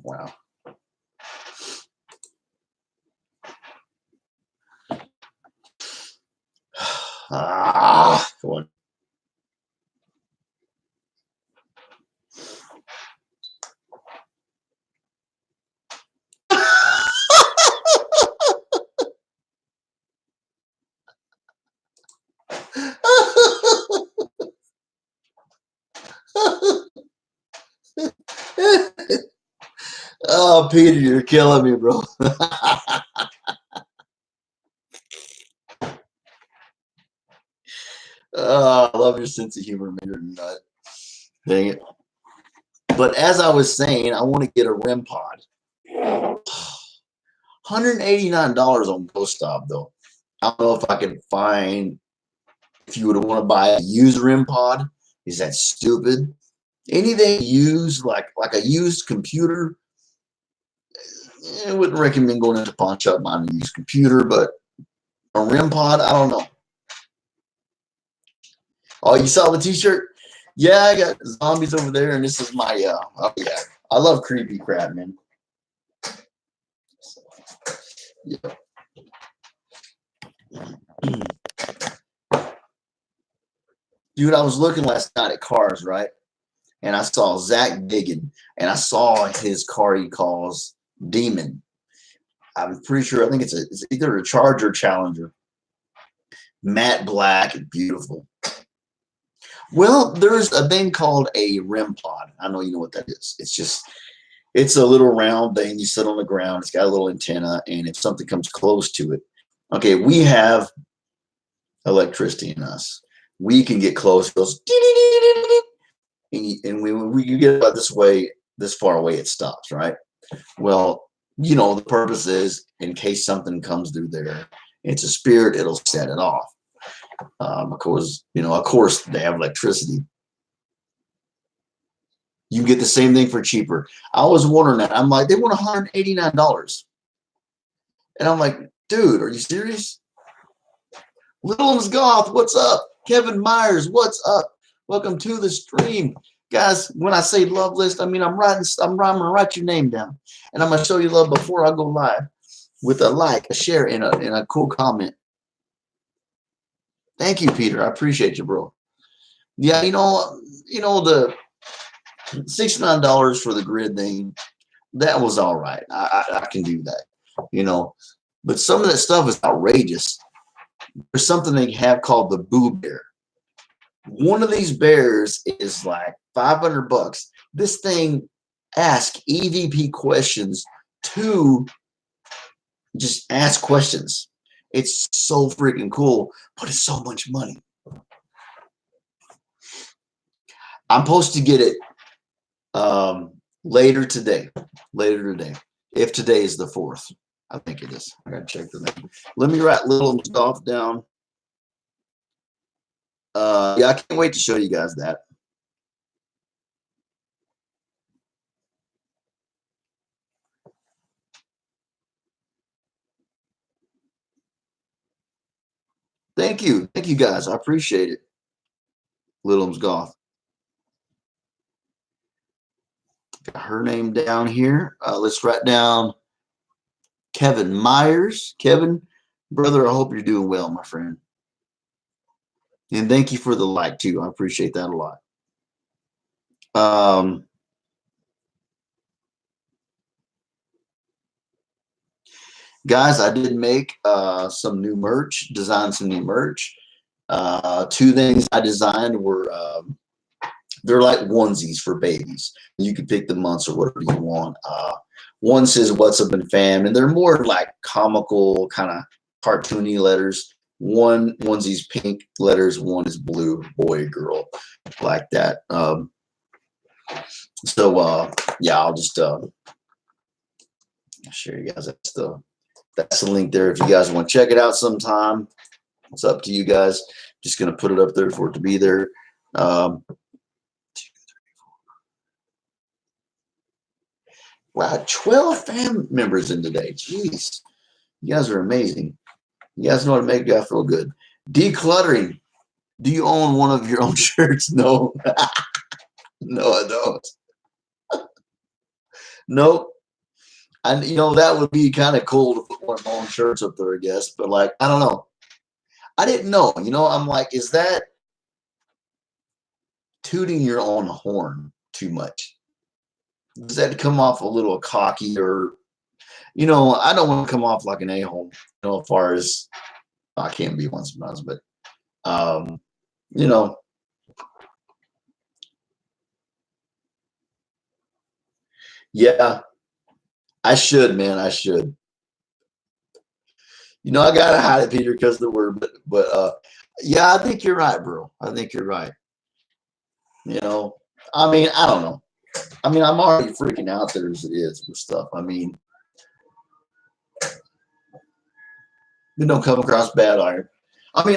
Wow. Come on. Oh, Peter, you're killing me, bro. Oh, I love your sense of humor, man. You're a nut. Dang it. But as I was saying, I want to get a REM pod. $189 on GoStop, though. I don't know if I can find, if you would want to buy a used REM pod. Is that stupid? Anything used, like a used computer, I wouldn't recommend going into pawn shop buying a used computer, but a REM pod, I don't know. Oh, you saw the t-shirt? Yeah, I got zombies over there, and this is my, oh yeah. I love creepy crap, man. Yeah. Dude, I was looking last night at cars, right? And I saw Zach Biggin, and I saw his car he calls Demon. I'm pretty sure, I think it's either a Charger or Challenger. Matte black and beautiful. Well, there's a thing called a REM pod. I know you know what that is. It's a little round thing. You sit on the ground. It's got a little antenna, and if something comes close to it, okay, we have electricity in us. We can get close. It goes, and when you get about this far away, it stops, right? Well, you know, the purpose is in case something comes through there, it's a spirit, it'll set it off. Of course, they have electricity. You get the same thing for cheaper. I was wondering that. I'm like, they want $189. And I'm like, dude, are you serious? Little's Goth, what's up? Kevin Myers, what's up? Welcome to the stream. Guys, when I say love list, I mean I'm gonna write your name down. And I'm gonna show you love before I go live with a like, a share, and a cool comment. Thank you, Peter. I appreciate you, bro. Yeah, the $69 for the grid thing, that was all right. I can do that, But some of that stuff is outrageous. There's something they have called the Boo Bear. One of these bears is like $500. This thing asks EVP questions to just ask questions. It's so freaking cool, but it's so much money. I'm supposed to get it later today. If today is the 4th. I think it is. I gotta check the name. Let me write Little Golf down. Yeah, I can't wait to show you guys that. Thank you guys. I appreciate it. Little's Golf. Got her name down here. Let's write down Kevin Myers. Kevin, brother, I hope you're doing well, my friend. And thank you for the like too. I appreciate that a lot. Guys, I did make some new merch, designed some new merch. 2 things I designed were they're like onesies for babies. You can pick the months or whatever you want. One says "What's up in fam," and they're more like comical, kind of cartoony letters. One's pink letters, one is blue, boy, girl, like that. Yeah, I'll just share you guys. That's the link there if you guys want to check it out sometime. It's up to you guys. Just gonna put it up there for it to be there. Wow, 12 fam members in today. Jeez. You guys are amazing. You guys know how to make you feel good. Decluttering. Do you own one of your own shirts? No. No, I don't. Nope. And that would be kind of cool to put one of my own shirts up there, I guess. But like, I don't know. I didn't know. I'm like, is that tooting your own horn too much? Does that come off a little cocky, or I don't want to come off like an a-hole, as far as I can be once sometimes, but you know, yeah, I should, man. I should. I gotta hide it, Peter, because of the word, but yeah, I think you're right, bro. I think you're right. I mean, I don't know. I mean, I'm already freaking out there as it is with stuff. I mean, we don't come across bad iron. I'm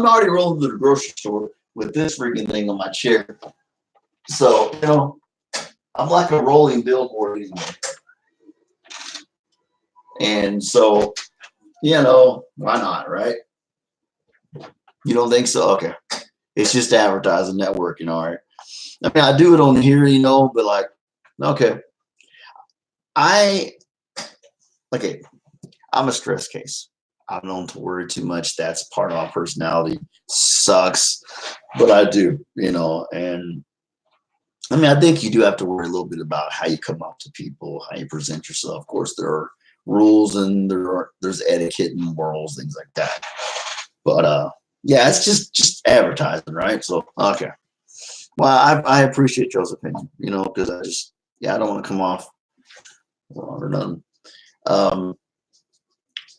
already rolling to the grocery store with this freaking thing on my chair. So, I'm like a rolling billboard anymore. And so, why not, right? You don't think so? Okay. It's just advertising, networking, all right. I mean, I do it on here, but like, okay. I'm a stress case. I'm known to worry too much. That's part of my personality. Sucks, but I do, and I mean, I think you do have to worry a little bit about how you come up to people, how you present yourself. Of course, there are rules and there's etiquette and morals, things like that. But yeah, it's just advertising, right? So okay. Well, I appreciate y'all's opinion, because I don't want to come off wrong or nothing.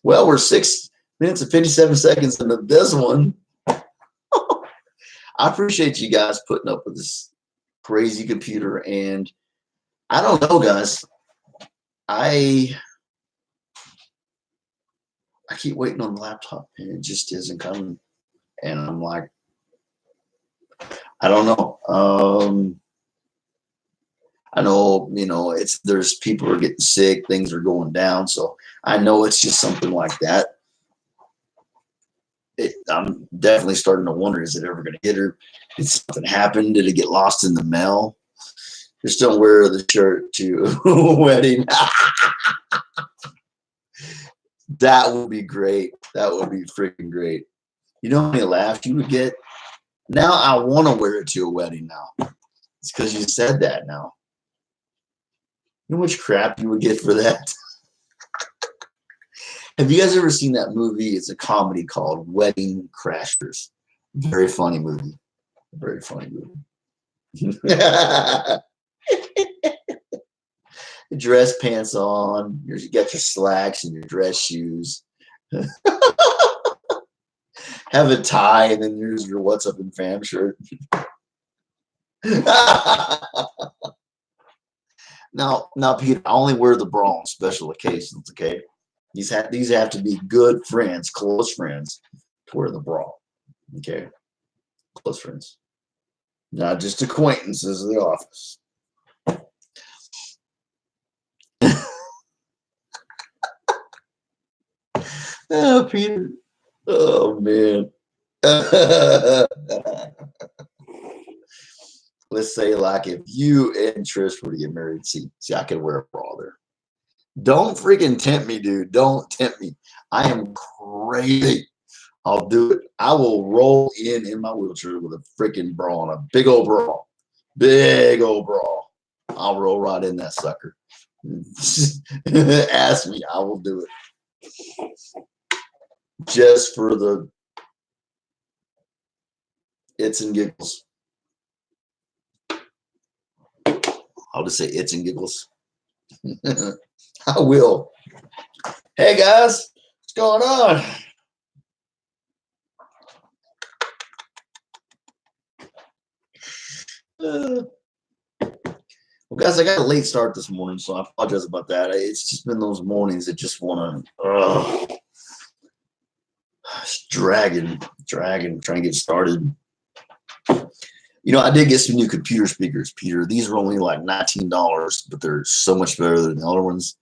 Well, we're 6 minutes and 57 seconds into this one. I appreciate you guys putting up with this crazy computer, and I don't know, guys. I keep waiting on the laptop, and it just isn't coming. And I'm like, I don't know. I know, there's people are getting sick, things are going down. So I know it's just something like that. I'm definitely starting to wonder, is it ever going to hit her? Did something happen? Did it get lost in the mail? Just don't wear the shirt to a wedding. That would be great. That would be freaking great. You know how many laughs you would get? Now I want to wear it to a wedding now. It's because you said that now. You know how much crap you would get for that? Have you guys ever seen that movie? It's a comedy called Wedding Crashers. Very funny movie. Very funny movie. Dress pants on. You got your slacks and your dress shoes. Have a tie, and then there's your What's Up in Fam shirt. Now, Peter, I only wear the bra on special occasions, okay? These have to be good friends, close friends, to wear the bra, okay? Close friends. Not just acquaintances of the office. Oh, Peter. Oh, man. Let's say, like, if you and Trish were to get married, see, I could wear a bra there. Don't freaking tempt me, dude. Don't tempt me. I am crazy. I'll do it. I will roll in my wheelchair with a freaking bra on, a big old bra. Big old bra. I'll roll right in that sucker. Ask me. I will do it. Just for the its and giggles. I'll just say its and giggles. I will. Hey guys, what's going on? Well, guys, I got a late start this morning, so I apologize about that. It's just been those mornings that just want to dragging, trying to get started. I did get some new computer speakers, Peter. These are only like $19, but they're so much better than the other ones.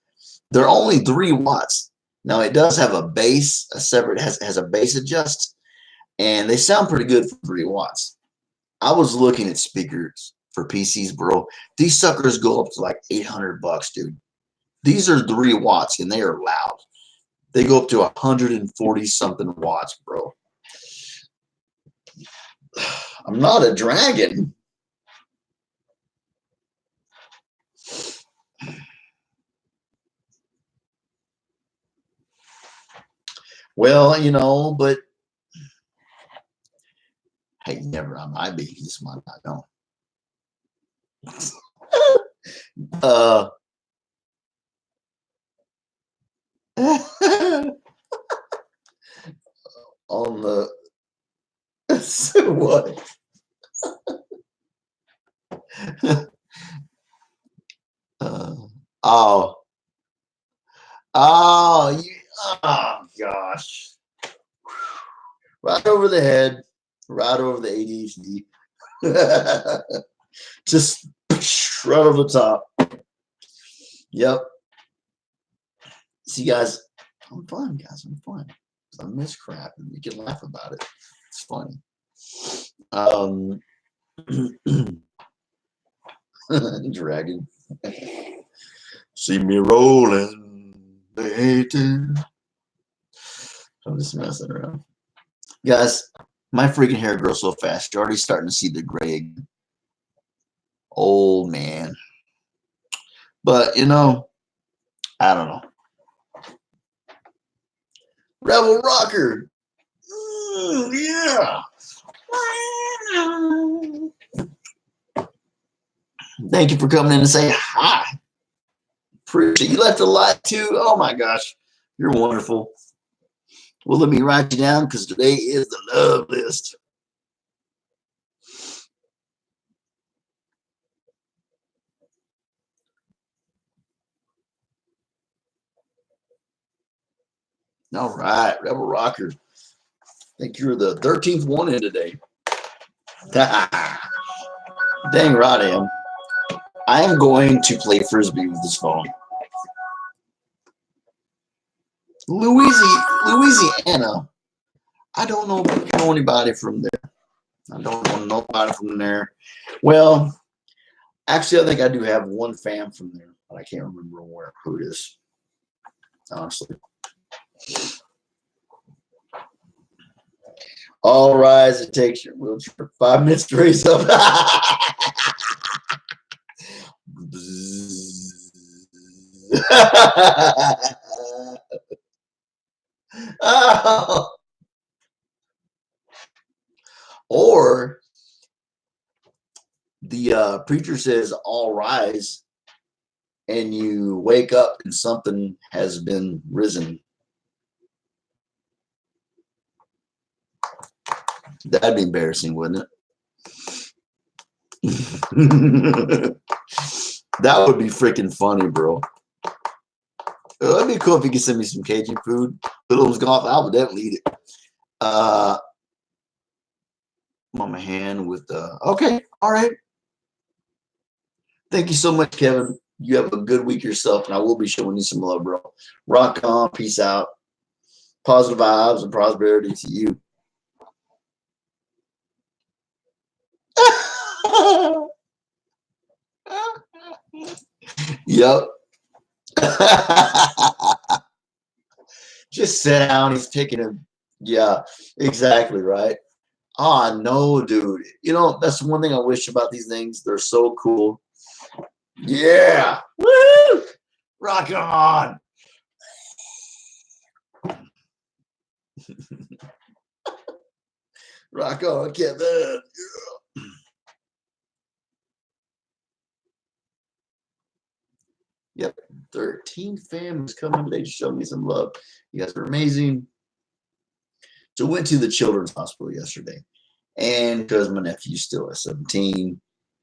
They're only 3 watts. Now it does have a bass, a separate has a bass adjust, and they sound pretty good for 3 watts. I was looking at speakers for PCs, bro. These suckers go up to like $800, dude. These are 3 watts and they are loud. They go up to 140 something watts, bro. I'm not a dragon. Well, but hey, never. I might be. Just might not know. On the what? Oh, oh, oh, gosh! Right over the head, right over the ADHD. Just right over the top. Yep. See, guys, I'm fun, guys. I'm fun. I miss crap, and we can laugh about it. It's funny. Dragon. See me rolling, they hate it. I'm just messing around. Guys, my freaking hair grows so fast. You're already starting to see the gray again. Old man. But, I don't know. Rebel Rocker. Yeah. Thank you for coming in to say hi. Appreciate you. Left a like too. Oh my gosh, you're wonderful. Well, let me write you down because today is the love list. All right, Rebel Rocker. I think you're the 13th one in today. Dang right I am. I am going to play Frisbee with this phone. Louisiana. I don't know anybody from there. I don't know nobody from there. Well, actually, I think I do have one fan from there, but I can't remember who it is. Honestly. All rise. It takes your wheelchair 5 minutes to raise up. Or the preacher says, all rise, and you wake up and something has been risen. That'd be embarrassing, wouldn't it? That would be freaking funny, bro. That'd be cool if you could send me some Cajun food. Little golf, I would definitely eat it. On my hand with okay, all right. Thank you so much, Kevin. You have a good week yourself, and I will be showing you some love, bro. Rock on, peace out. Positive vibes and prosperity to you. Yep. Just sit down. He's taking a, yeah, exactly, right. Ah, no, dude. That's one thing I wish about these things. They're so cool. Yeah. Woo! Rock on. Rock on, Kevin. Yeah. Yep. 13 families coming today to show me some love. You guys are amazing. So went to the children's hospital yesterday, and because my nephew's still at 17,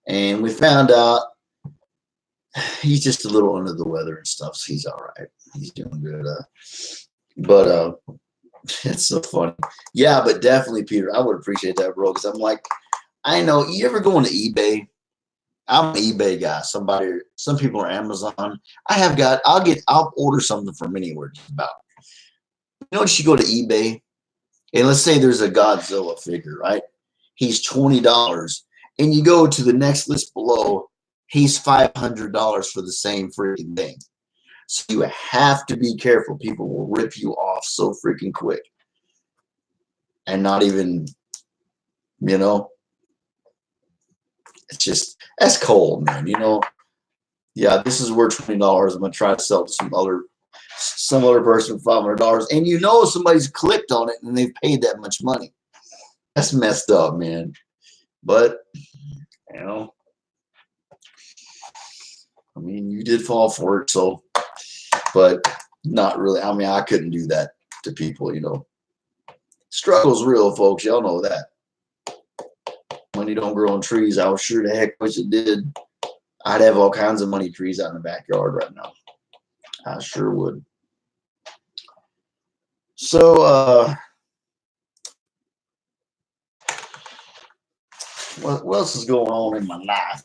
and we found out he's just a little under the weather and stuff, so he's all right. He's doing good. But it's so funny. Yeah, but definitely, Peter, I would appreciate that, bro, because I'm like, I know, you ever go on to eBay? I'm an eBay guy. Some people are Amazon. I'll order something from anywhere just about. You know what? You go to eBay and let's say there's a Godzilla figure, right? He's $20, and you go to the next list below. He's $500 for the same freaking thing. So you have to be careful. People will rip you off so freaking quick, and not even, you know, it's just that's cold, man. You know, yeah, this is worth $20. I'm gonna try to sell to some other person for $500, and you know somebody's clicked on it and they've paid that much money. That's messed up, man. But you know, I mean, you did fall for it, so. But not really. I mean, I couldn't do that to people. You know, struggle's real, folks. Y'all know that. Money don't grow on trees. I was sure the heck wish it did. I'd have all kinds of money trees out in the backyard right now. I sure would. So, what else is going on in my life?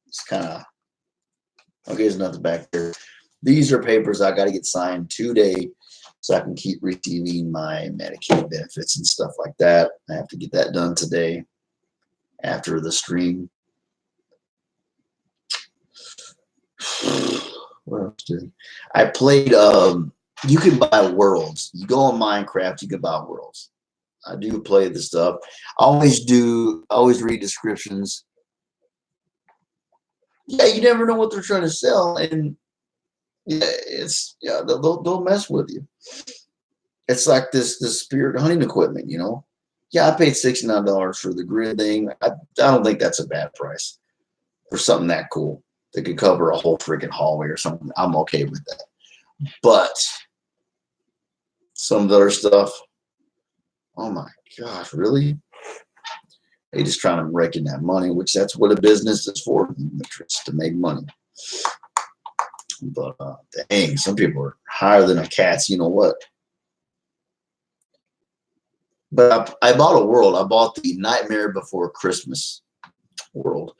It's kind of, okay, there's nothing back there. These are papers I got to get signed today so I can keep receiving my Medicaid benefits and stuff like that. I have to get that done today after the stream. What else did I played? You can buy worlds. You go on Minecraft, you can buy worlds. I do play this stuff. I always read descriptions. Yeah, you never know what they're trying to sell, and yeah, they'll mess with you. It's like this spirit hunting equipment, you know. Yeah, I paid $69 for the grid thing. I don't think that's a bad price for something that cool that could cover a whole freaking hallway or something. I'm okay with that. But some of the other stuff, oh my gosh, really? They just trying to rake in that money, which that's what a business is for. It's to make money. But dang, some people are higher than a cat's. You know what? But I bought a world. I bought the Nightmare Before Christmas world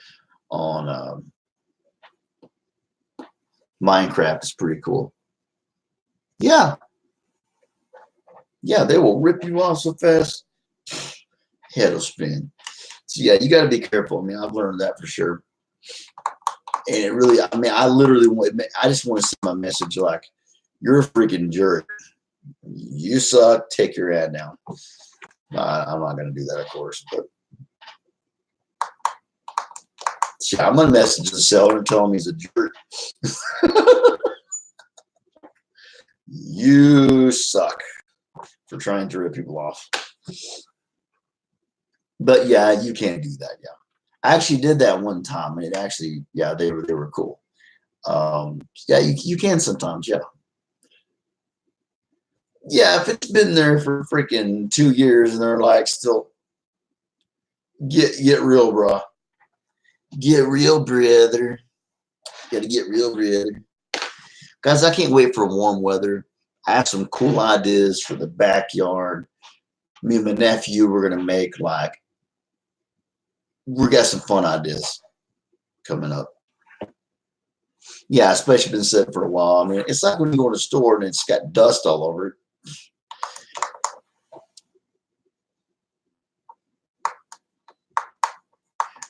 on Minecraft. It's pretty cool. Yeah. Yeah, they will rip you off so fast. Head will spin. So yeah, you got to be careful. I mean, I've learned that for sure. And it really, I mean, I just want to send my message like, you're a freaking jerk. You suck. Take your ad down. I'm not going to do that, of course. But yeah, I'm going to message the seller and tell him he's a jerk. You suck for trying to rip people off. But yeah, you can't do that. Yeah, I actually did that one time, and it actually, yeah, they were cool. Yeah, you can sometimes. Yeah. Yeah, if it's been there for freaking 2 years and they're like still get real, bro. Get real, brother. Gotta get real, brother. Guys, I can't wait for warm weather. I have some cool ideas for the backyard. Me and my nephew, we're gonna make we got some fun ideas coming up. Yeah, especially been set for a while. I mean, it's like when you go to the store and it's got dust all over it.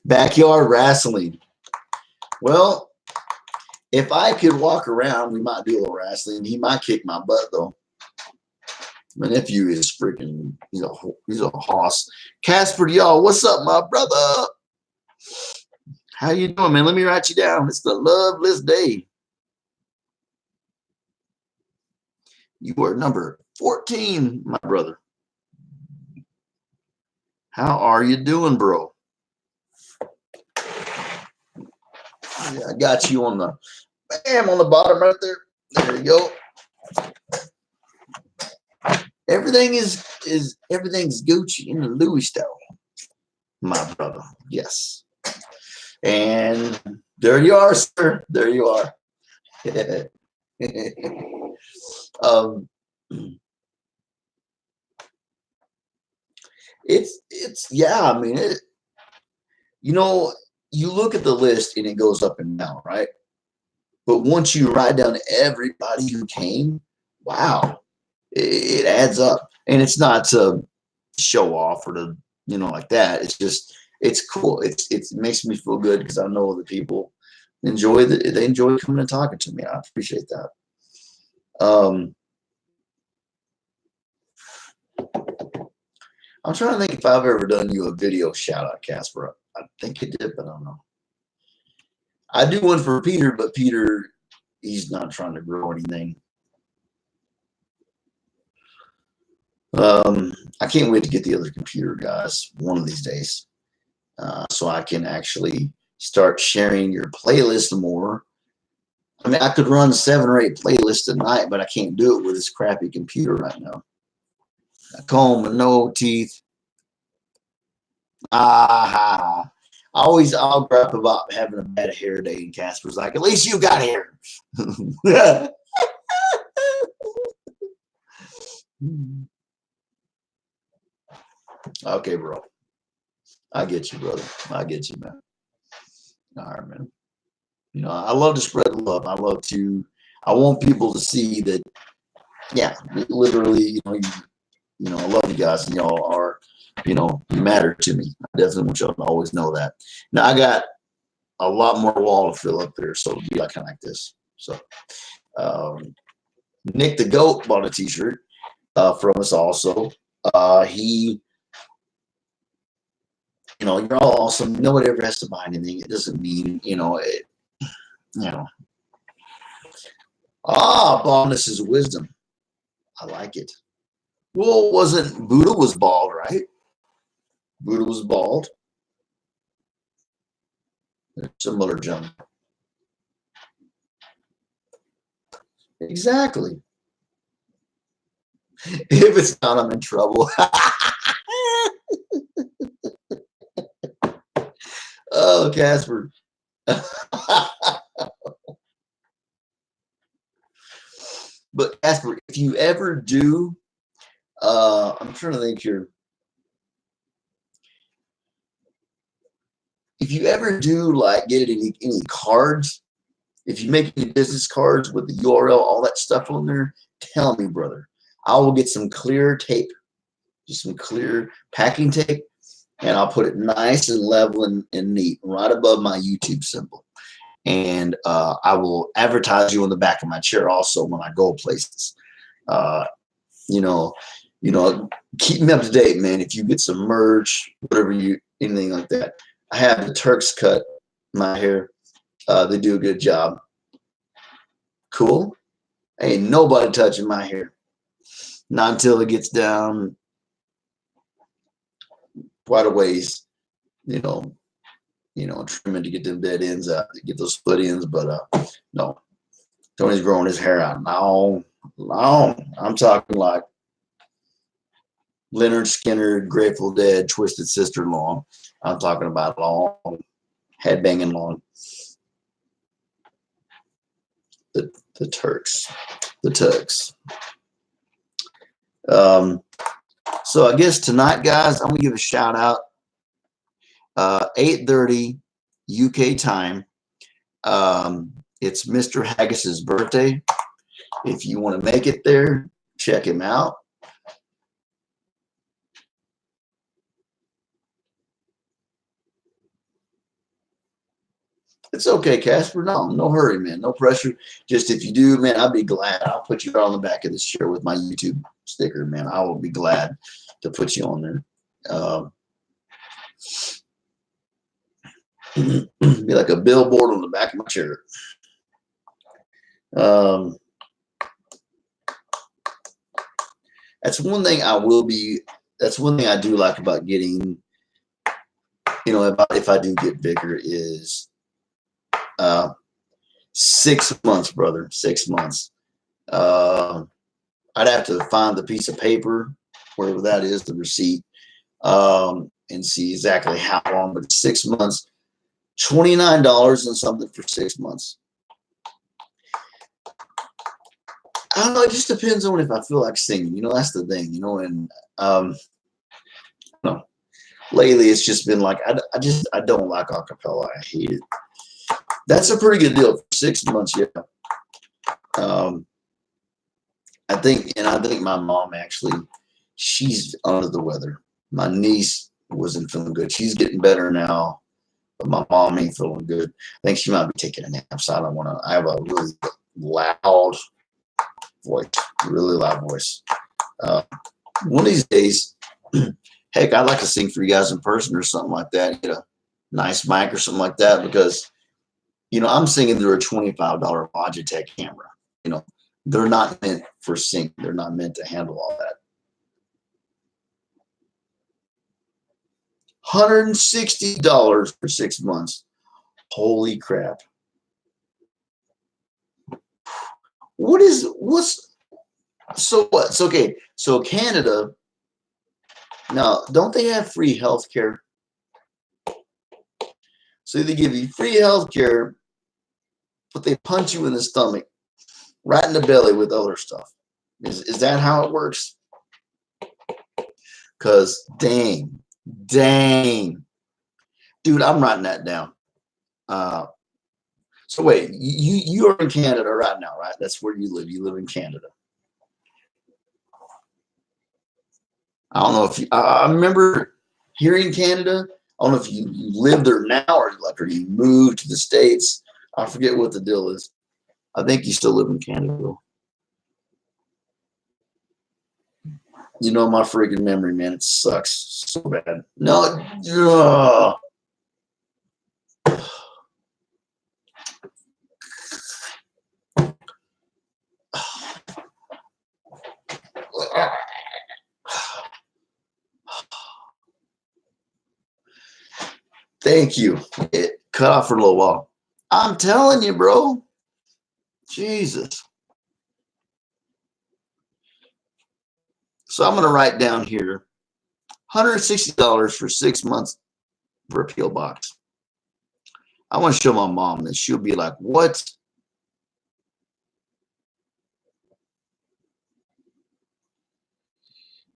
Backyard wrestling. Well, if I could walk around, we might do a little wrestling. He might kick my butt though. My nephew is freaking, he's a hoss. Casper, y'all, what's up, my brother? How you doing, man? Let me write you down. It's the loveless day. You are number 14, my brother. How are you doing, bro? Yeah, I got you on the bottom right there. There you go. Everything's Gucci in the Louis style, my brother. Yes. And there you are, sir. There you are. It's yeah. I mean, you look at the list and it goes up and down, right? But once you write down everybody who came, wow, it adds up, and it's not to show off or to like that. It's just it's cool. It makes me feel good because I know that people they enjoy coming and talking to me. I appreciate that. I'm trying to think if I've ever done you a video shout out, Casper. I think it did, but I don't know. I do one for Peter, but Peter, he's not trying to grow anything. I can't wait to get the other computer, guys, one of these days, so I can actually start sharing your playlist more. I mean, I could run 7 or 8 playlists a night, but I can't do it with this crappy computer right now. A comb with no teeth. I'll grab about having a bad hair day, and Casper's like, at least you got hair. Okay, bro. I get you, brother. I get you, man. All right, man. I love to spread love. I want people to see that, yeah, literally, I love you guys, and y'all are, you matter to me. I definitely want y'all to always know that. Now, I got a lot more wall to fill up there, so it'll be kind of like this. So, Nick the Goat bought a t-shirt from us also. He, you're all awesome. Nobody ever has to buy anything. It doesn't mean, baldness is wisdom. I like it. Well, Buddha was bald, right? Buddha was bald. Similar jump. Exactly. If it's not, I'm in trouble. Oh, Casper. But Casper, if you ever do, I'm trying to think here. If you ever do get any cards, if you make any business cards with the URL, all that stuff on there, tell me, brother. I will get some clear tape, just some clear packing tape, and I'll put it nice and level and neat right above my YouTube symbol. And I will advertise you on the back of my chair also when I go places. Keep me up to date, man. If you get some merch, anything like that. I have the Turks cut my hair. They do a good job. Cool. Ain't nobody touching my hair. Not until it gets down quite a ways, trimming to get them dead ends out, to get those split ends. But no, Tony's growing his hair out. No, I'm talking like Leonard Skinner, Grateful Dead, Twisted Sister long. I'm talking about long, head banging long. The Turks. So I guess tonight, guys, I'm gonna give a shout out. 8:30 UK time. It's Mr. Haggis's birthday. If you want to make it there, check him out. It's okay, Casper. No hurry, man. No pressure. Just if you do, man, I'd be glad. I'll put you right on the back of this chair with my YouTube sticker, man. I will be glad to put you on there. Be like a billboard on the back of my chair. That's one thing that's one thing I do like about getting, if I do get bigger is 6 months, brother. 6 months. I'd have to find the piece of paper, wherever that is, the receipt, and see exactly how long, but 6 months, $29 and something for 6 months. I don't know. It just depends on if I feel like singing. That's the thing. And no. Lately, it's just been like I don't like acapella. I hate it. That's a pretty good deal for 6 months. Yeah. I think my mom actually, she's under the weather. My niece wasn't feeling good. She's getting better now, but my mom ain't feeling good. I think she might be taking a nap. So I don't want to. I have a really loud voice, really loud voice. Uh, one of these days, heck, I'd like to sing for you guys in person or something like that. Get a nice mic or something like that because I'm singing through a $25 Logitech camera. You know, they're not meant for singing. They're not meant to handle all that. $160 for 6 months. Holy crap. So what? It's okay. So Canada, now, don't they have free health care? So they give you free health care, but they punch you in the stomach, right in the belly with other stuff. Is that how it works? Because dang. Dude, I'm writing that down. So wait, you are in Canada right now, right? That's where you live. You live in Canada. I don't know if I remember hearing Canada. I don't know if you live there now or you moved to the States. I forget what the deal is. I think you still live in Canada. My freaking memory, man, it sucks so bad. No, thank you. It cut off for a little while. I'm telling you, bro. Jesus. So I'm going to write down here $160 for 6 months for a PO box. I want to show my mom this. She'll be like, what?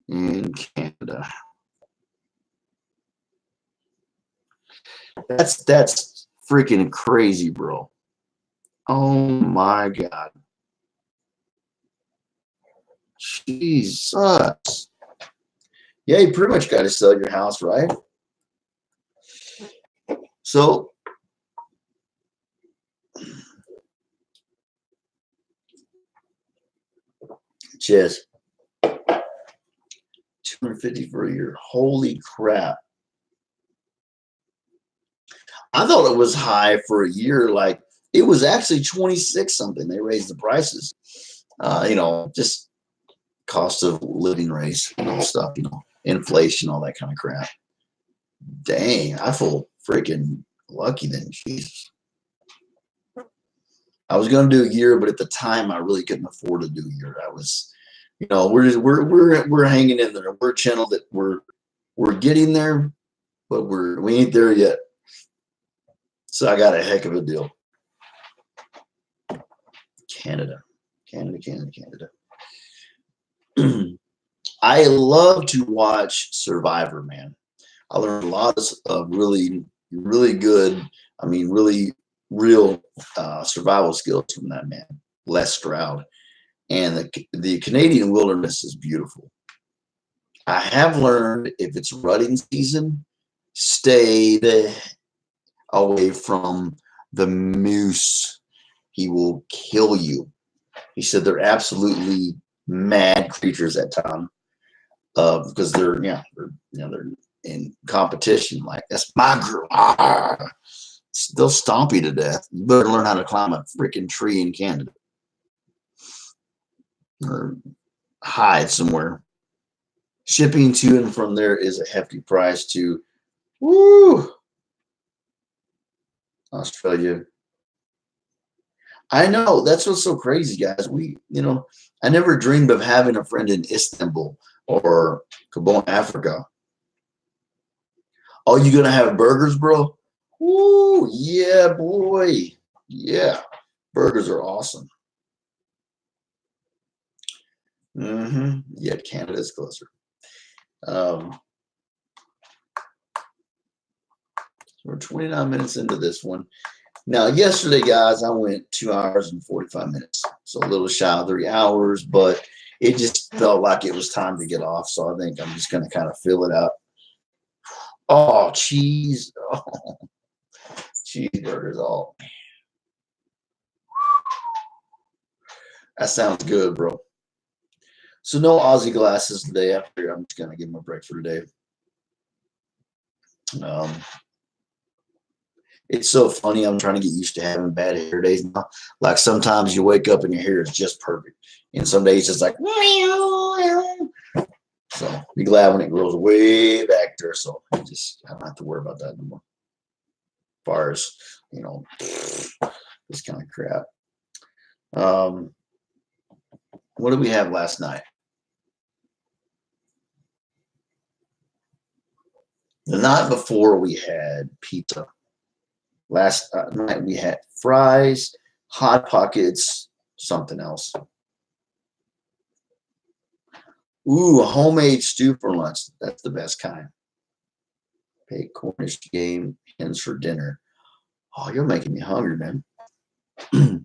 In Canada. That's freaking crazy, bro. Oh my God. Jesus. Yeah, you pretty much got to sell your house, right? So cheers. 250 for a year. Holy crap. I thought it was high for a year. Like it was actually 26 something. They raised the prices. Just cost of living raise, stuff, inflation, all that kind of crap. Dang, I feel freaking lucky then. Jesus. I was going to do a year, but at the time I really couldn't afford to do a year. I was, we're hanging in there. We're a channel that we're getting there, but we ain't there yet. So I got a heck of a deal. Canada. I love to watch Survivor, man. I learned a lot of really, really good, really real survival skills from that man, Les Stroud. And the Canadian wilderness is beautiful. I have learned if it's rutting season, stay away from the moose. He will kill you. He said they're absolutely mad creatures at time because they're in competition. Like, that's my girl. They'll stomp you to death. You better learn how to climb a freaking tree in Canada or hide somewhere. Shipping to and from there is a hefty price to Australia. I know, that's what's so crazy, guys. I never dreamed of having a friend in Istanbul or Gabon, Africa. Oh, you gonna have burgers, bro? Ooh, yeah, boy. Yeah, burgers are awesome. Yeah, Canada's closer. We're 29 minutes into this one. Now, yesterday, guys, I went 2 hours and 45 minutes. So a little shy of 3 hours, but it just felt like it was time to get off. So I think I'm just going to kind of fill it out. Oh, cheese. Oh, cheeseburgers. Oh, that sounds good, bro. So no Aussie glasses today. After I'm just going to give them a break for today. Um, It's so funny. I'm trying to get used to having bad hair days now. Like sometimes you wake up and your hair is just perfect, and some days it's like. So be glad when it grows way back there. So I don't have to worry about that anymore. As far as this kind of crap. What did we have last night? The night before we had pizza. Last night we had fries, hot pockets, something else. Ooh, a homemade stew for lunch. That's the best kind. Baked Cornish game, hens for dinner. Oh, you're making me hungry, man. I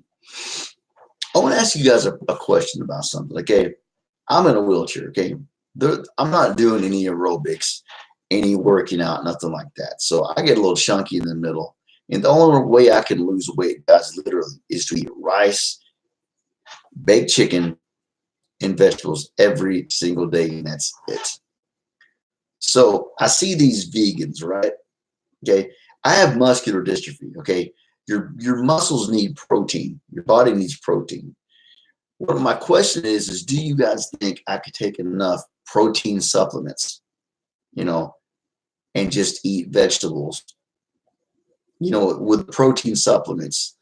want to ask you guys a question about something. Okay, I'm in a wheelchair. Okay, I'm not doing any aerobics, any working out, nothing like that. So I get a little chunky in the middle. And the only way I can lose weight, guys, literally, is to eat rice, baked chicken, and vegetables every single day, and that's it. So I see these vegans, right? Okay, I have muscular dystrophy. Okay, your muscles need protein. Your body needs protein. What my question is do you guys think I could take enough protein supplements, and just eat vegetables, with protein supplements,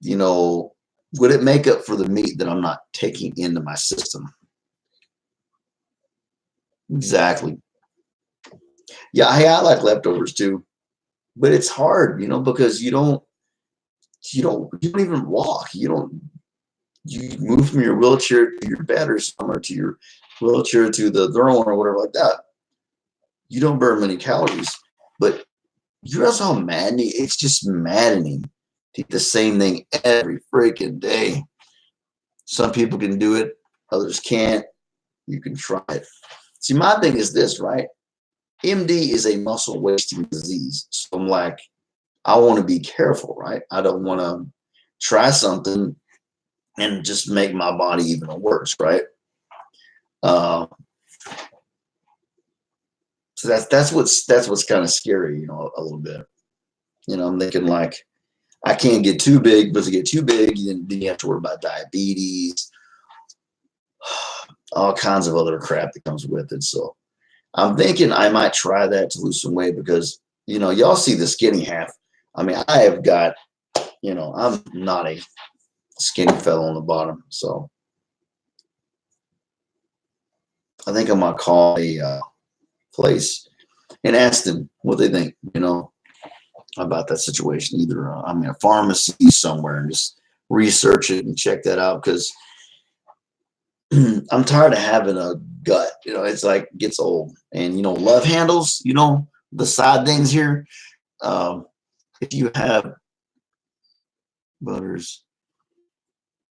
would it make up for the meat that I'm not taking into my system? Exactly. Yeah, I like leftovers too, but it's hard, because you don't even walk. You move from your wheelchair to your bed or somewhere to your wheelchair to the throne or whatever like that. You don't burn many calories, but you realize how maddening. It's just maddening to eat the same thing every freaking day. Some people can do it, others can't. You can try it. See, my thing is this, right? MD is a muscle wasting disease. So I'm like, I want to be careful, right? I don't want to try something and just make my body even worse, right? So that's what's kind of scary, a little bit. I'm thinking like I can't get too big, but to get too big, then you have to worry about diabetes, all kinds of other crap that comes with it. So I'm thinking I might try that to lose some weight because y'all see the skinny half. I mean, I have got, I'm not a skinny fellow on the bottom, so I think I'm gonna call a place and ask them what they think, about that situation. Either I'm in a pharmacy somewhere and just research it and check that out because I'm tired of having a gut. It's like it gets old. And love handles. The side things here. If you have butters,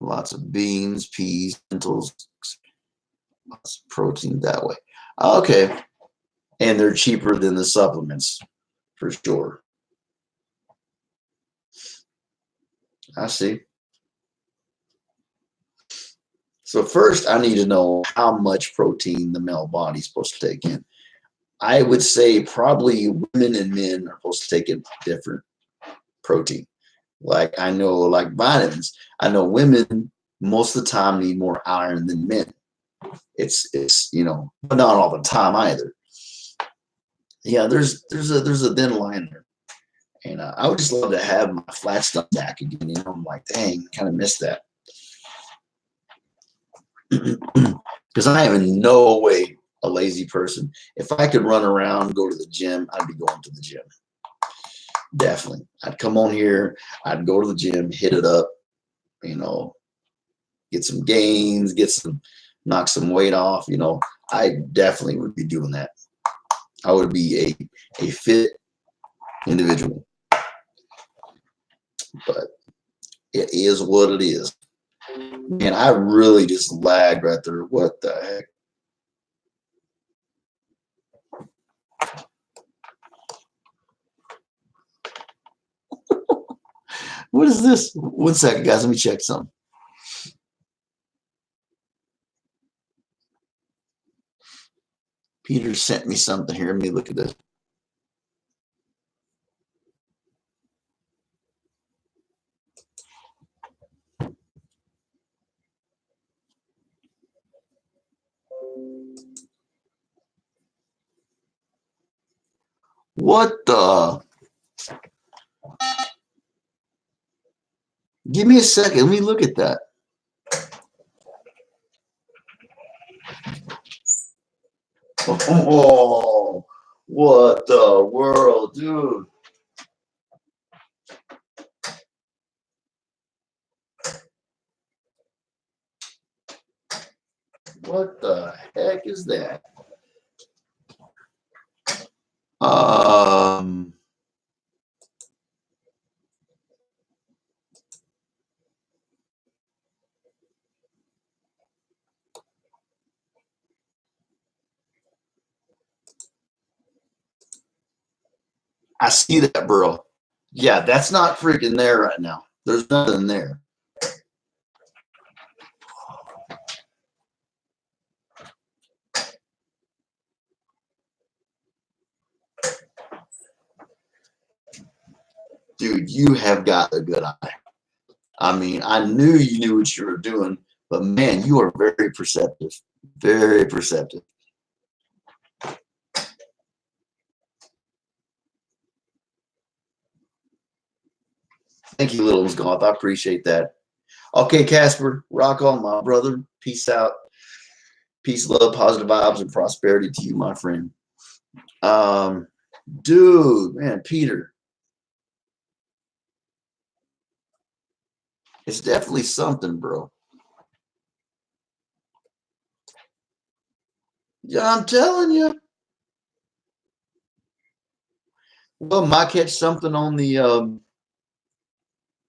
lots of beans, peas, lentils, lots of protein that way. Okay. And they're cheaper than the supplements for sure. I see. So first, I need to know how much protein the male body is supposed to take in. I would say probably women and men are supposed to take in different protein. Like I know, like vitamins, I know women most of the time need more iron than men. It's but not all the time either. Yeah, there's a thin line there, and I would just love to have my flat stuff back again. I'm like, dang, kind of miss that because I am in no way a lazy person. If I could run around, go to the gym, I'd be going to the gym. Definitely. I'd come on here, I'd go to the gym, hit it up, get some gains, knock some weight off. I definitely would be doing that. I would be a fit individual. But it is what it is. Man, I really just lagged right there. What the heck? What is this? 1 second, guys. Let me check something. Peter sent me something here. Let me look at this. What the? Give me a second. Let me look at that. Oh, what the world, dude? What the heck is that? I see that, bro. Yeah, that's not freaking there right now. There's nothing there. Dude, you have got a good eye. I mean, I knew you knew what you were doing, but man, you are very perceptive. Very perceptive. Thank you, Little Golf. I appreciate that. Okay, Casper, rock on, my brother. Peace out. Peace, love, positive vibes, and prosperity to you, my friend. Dude, man, Peter. It's definitely something, bro. Yeah, I'm telling you. Well, might catch something on the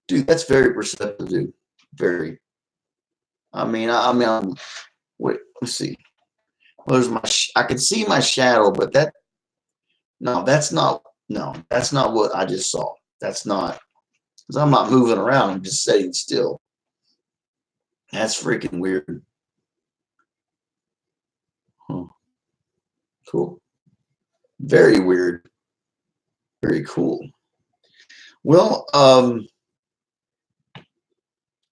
dude. That's very perceptive, dude. Very. I mean, wait. Let's see. Well, there's my. I can see my shadow, but that. No, that's not. No, that's not what I just saw. That's not. Because I'm not moving around. I'm just sitting still. That's freaking weird. Huh. Cool. Very weird. Very cool. Well,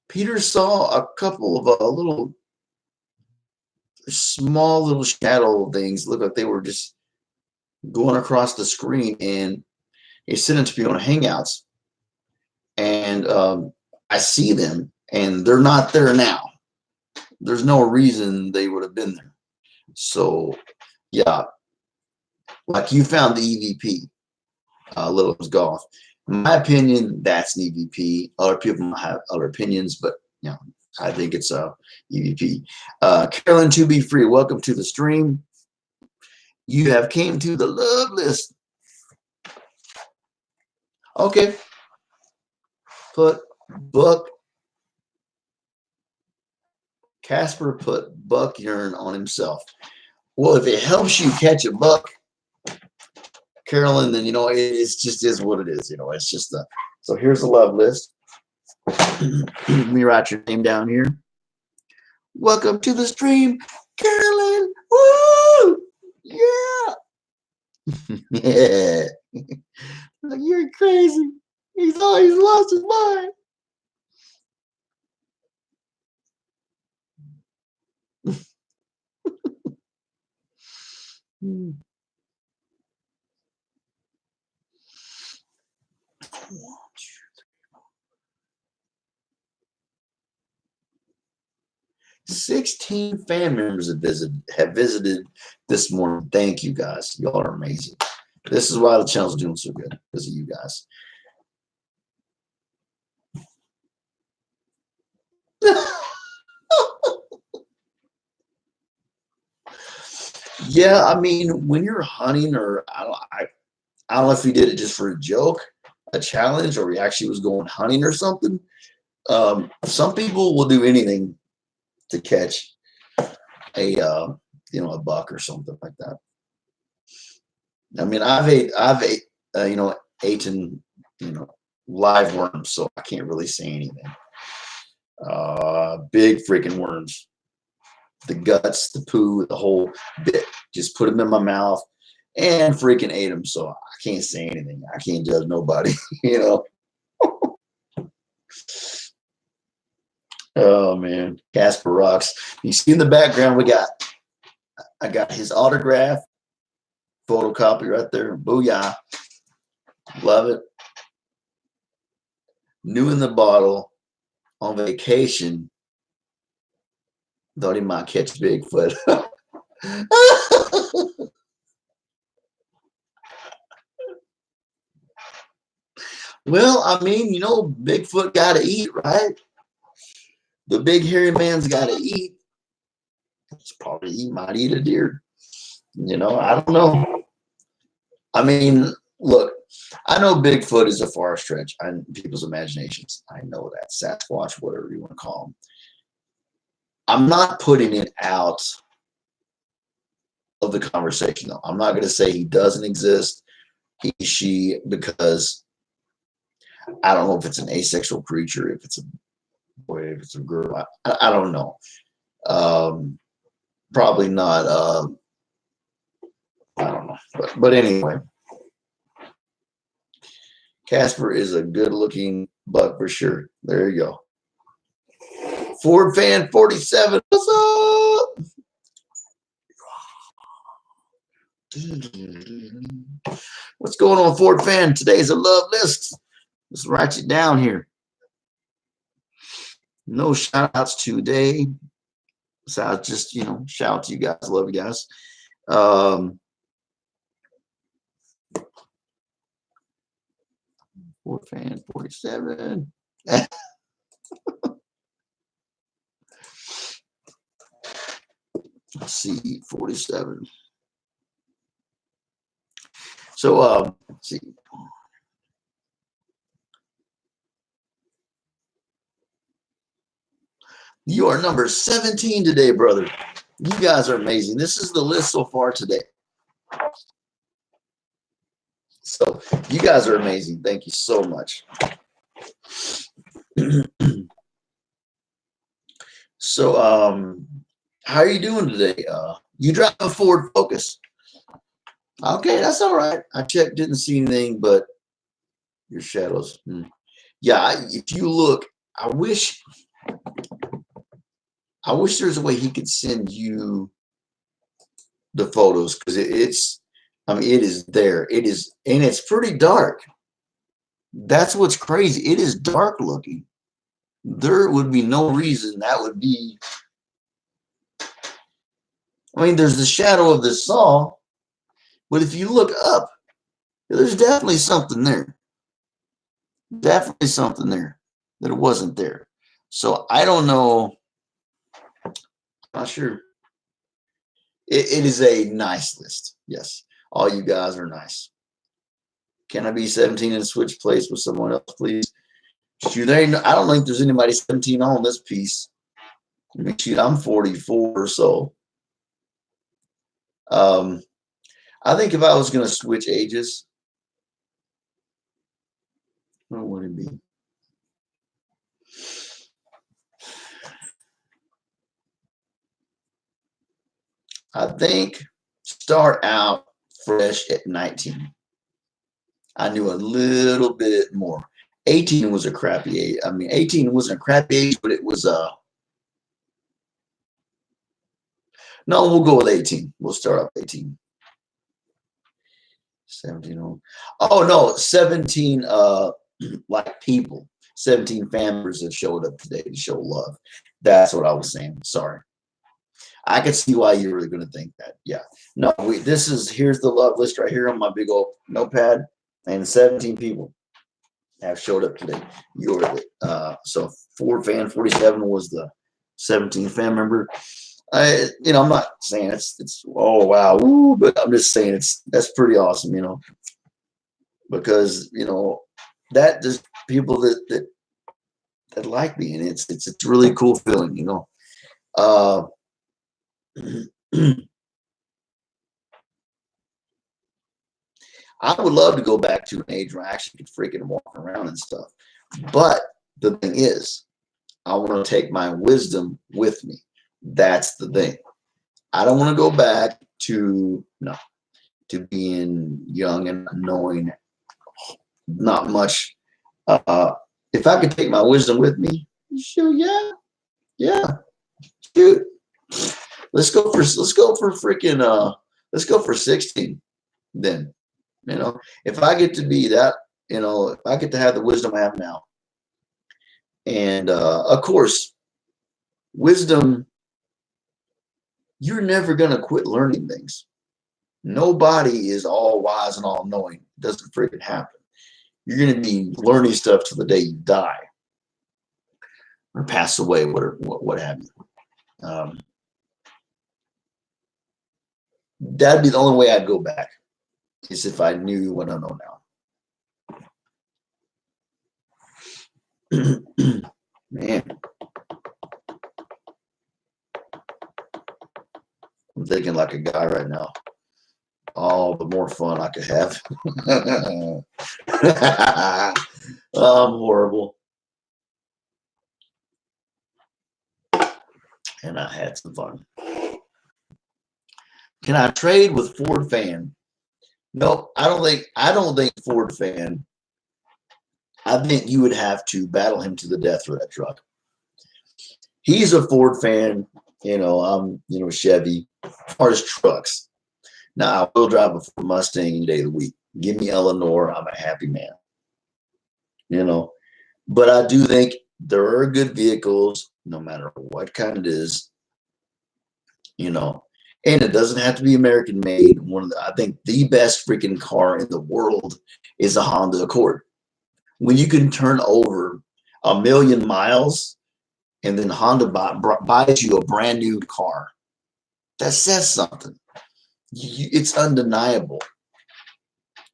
Peter saw a couple of little small little shadow things. Look like they were just going across the screen, and he sent it to me on Hangouts. And I see them, and they're not there now. There's no reason they would have been there. So, yeah, like you found the EVP, Little's Golf. In my opinion, that's an EVP. Other people might have other opinions, but you know, I think it's a EVP. Carolyn, to be free, welcome to the stream. You have came to the love list. Okay. Put Buck. Casper put buck urine on himself. Well, if it helps you catch a buck, Carolyn, then you know it's just is what it is. You know, it's just the. So here's the love list. Let me write your name down here. Welcome to the stream, Carolyn. Woo! Yeah. Yeah. You're crazy. He's lost his mind. Hmm. 16 fan members have visited this morning. Thank you guys. Y'all are amazing. This is why the channel's doing so good, because of you guys. Yeah, I mean, when you're hunting, or I don't know if he did it just for a joke, a challenge, or he actually was going hunting or something. Some people will do anything to catch a buck or something like that. I mean, eaten live worms, so I can't really say anything. Big freaking worms, the guts, the poo, the whole bit. Just put them in my mouth and freaking ate them. So I can't say anything. I can't judge nobody. Oh man, Casper rocks. You see in the background, I got his autograph photocopy right there. Booyah. Love it. New in the bottle, on vacation. Thought he might catch Bigfoot. Well, I mean, Bigfoot got to eat, right? The big hairy man's got to eat. He might eat a deer. I don't know. I mean, look, I know Bigfoot is a far stretch in people's imaginations. I know that. Sasquatch, whatever you want to call him. I'm not putting it out of the conversation, though. I'm not going to say he doesn't exist, he, she, because I don't know if it's an asexual creature, if it's a boy, if it's a girl. I don't know. Probably not. I don't know. But anyway, Casper is a good-looking buck for sure. There you go. Ford Fan 47. What's up? What's going on, Ford Fan? Today's a love list. Let's write it down here. No shout outs today. So I just, shout out to you guys. Love you guys. Ford Fan 47. Let's see, 47. So, let's see. You are number 17 today, brother. You guys are amazing. This is the list so far today. So, you guys are amazing. Thank you so much. So, how are you doing today? You drive a Ford Focus. Okay, that's all right. I checked, didn't see anything but your shadows. Yeah, if you look, I wish there's a way he could send you the photos, because it is there. It is, and it's pretty dark. That's what's crazy. It is dark looking. There would be no reason that would be. I mean, there's the shadow of the saw, but if you look up, there's definitely something there. Definitely something there that wasn't there. So I don't know. I'm not sure. It is a nice list. Yes. All you guys are nice. Can I be 17 and switch place with someone else, please? Shoot, I don't think there's anybody 17 on this piece. I mean, shoot, I'm 44, so I think if I was going to switch ages, what would it be? I think start out fresh at 19. I knew a little bit more. 18 was a crappy age. I mean, 18 wasn't a crappy age, but it was no, we'll go with 18. We'll start off 18. 17. Oh no, 17 like people. 17 fan members that showed up today to show love. That's what I was saying. Sorry. I could see why you were going to think that. Yeah. No, here's the love list right here on my big old notepad, and 17 people have showed up today. You're so Ford Fan 47 was the 17th fan member. I'm not saying it's oh wow, woo, but I'm just saying that's pretty awesome, because that just people that like me, and it's a really cool feeling, you know. Uh, I would love to go back to an age where I actually could freaking walk around and stuff. But the thing is, I want to take my wisdom with me. That's the thing. I don't want to go back to no to being young and knowing not much. Uh, if I could take my wisdom with me, sure, yeah, shoot. Let's go for 16 then. You know, if I get to be that, you know, if I get to have the wisdom I have now, and of course, wisdom, you're never gonna quit learning things. Nobody is all wise and all knowing. It doesn't freaking happen. You're gonna be learning stuff till the day you die or pass away, what have you. That'd be the only way I'd go back, is if I knew what I know now. Man, I'm thinking like a guy right now. All the more fun I could have. I'm horrible. And I had some fun. Can I trade with Ford Fan? No, I don't think Ford Fan. I think you would have to battle him to the death for that truck. He's a Ford fan, you know. I'm, you know, Chevy. As far as trucks, now I will drive a Ford Mustang any day of the week. Give me Eleanor, I'm a happy man. You know, but I do think there are good vehicles, no matter what kind it is. You know, and it doesn't have to be American made. I think the best freaking car in the world is a Honda Accord. When you can turn over 1,000,000 miles and then Honda buys you a brand new car, that says something. It's undeniable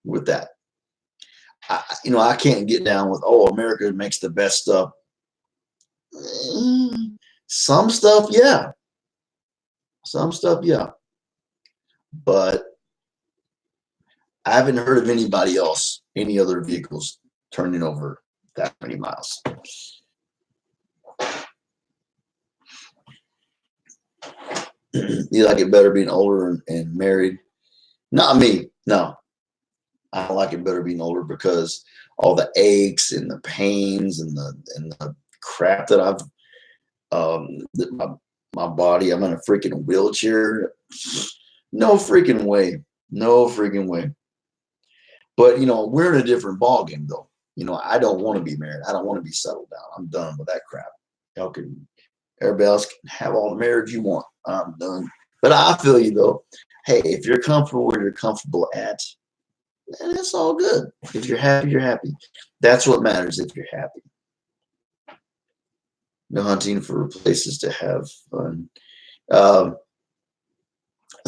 with that. You know, I can't get down with, oh, America makes the best stuff. Some stuff, yeah. Some stuff, yeah. But I haven't heard of anybody else, any other vehicles turning over that many miles. You like it better being older and married? Not me. No. I like it better being older because all the aches and the pains and the crap that I've my body. I'm in a freaking wheelchair. No freaking way. No freaking way. But you know, we're in a different ballgame though. You know, I don't want to be married. I don't want to be settled down. I'm done with that crap. Y'all can, everybody else can have all the marriage you want. I'm done. But I feel you though. Hey, if you're comfortable where you're comfortable at, and it's all good. If you're happy, you're happy. That's what matters. If you're happy. No hunting for places to have fun.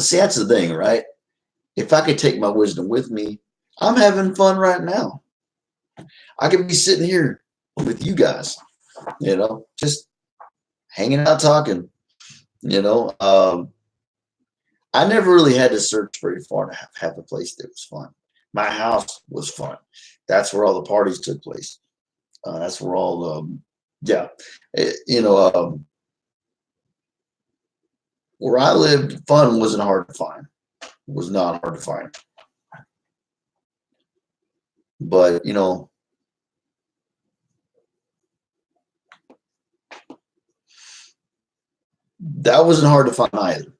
See, that's the thing, right? If I could take my wisdom with me, I'm having fun right now. I could be sitting here with you guys, you know, just hanging out, talking, you know. I never really had to search very far to have a place that was fun. My house was fun. That's where all the parties took place. That's where all, you know, where I lived, fun wasn't hard to find. It was not hard to find. But, you know, that wasn't hard to find either.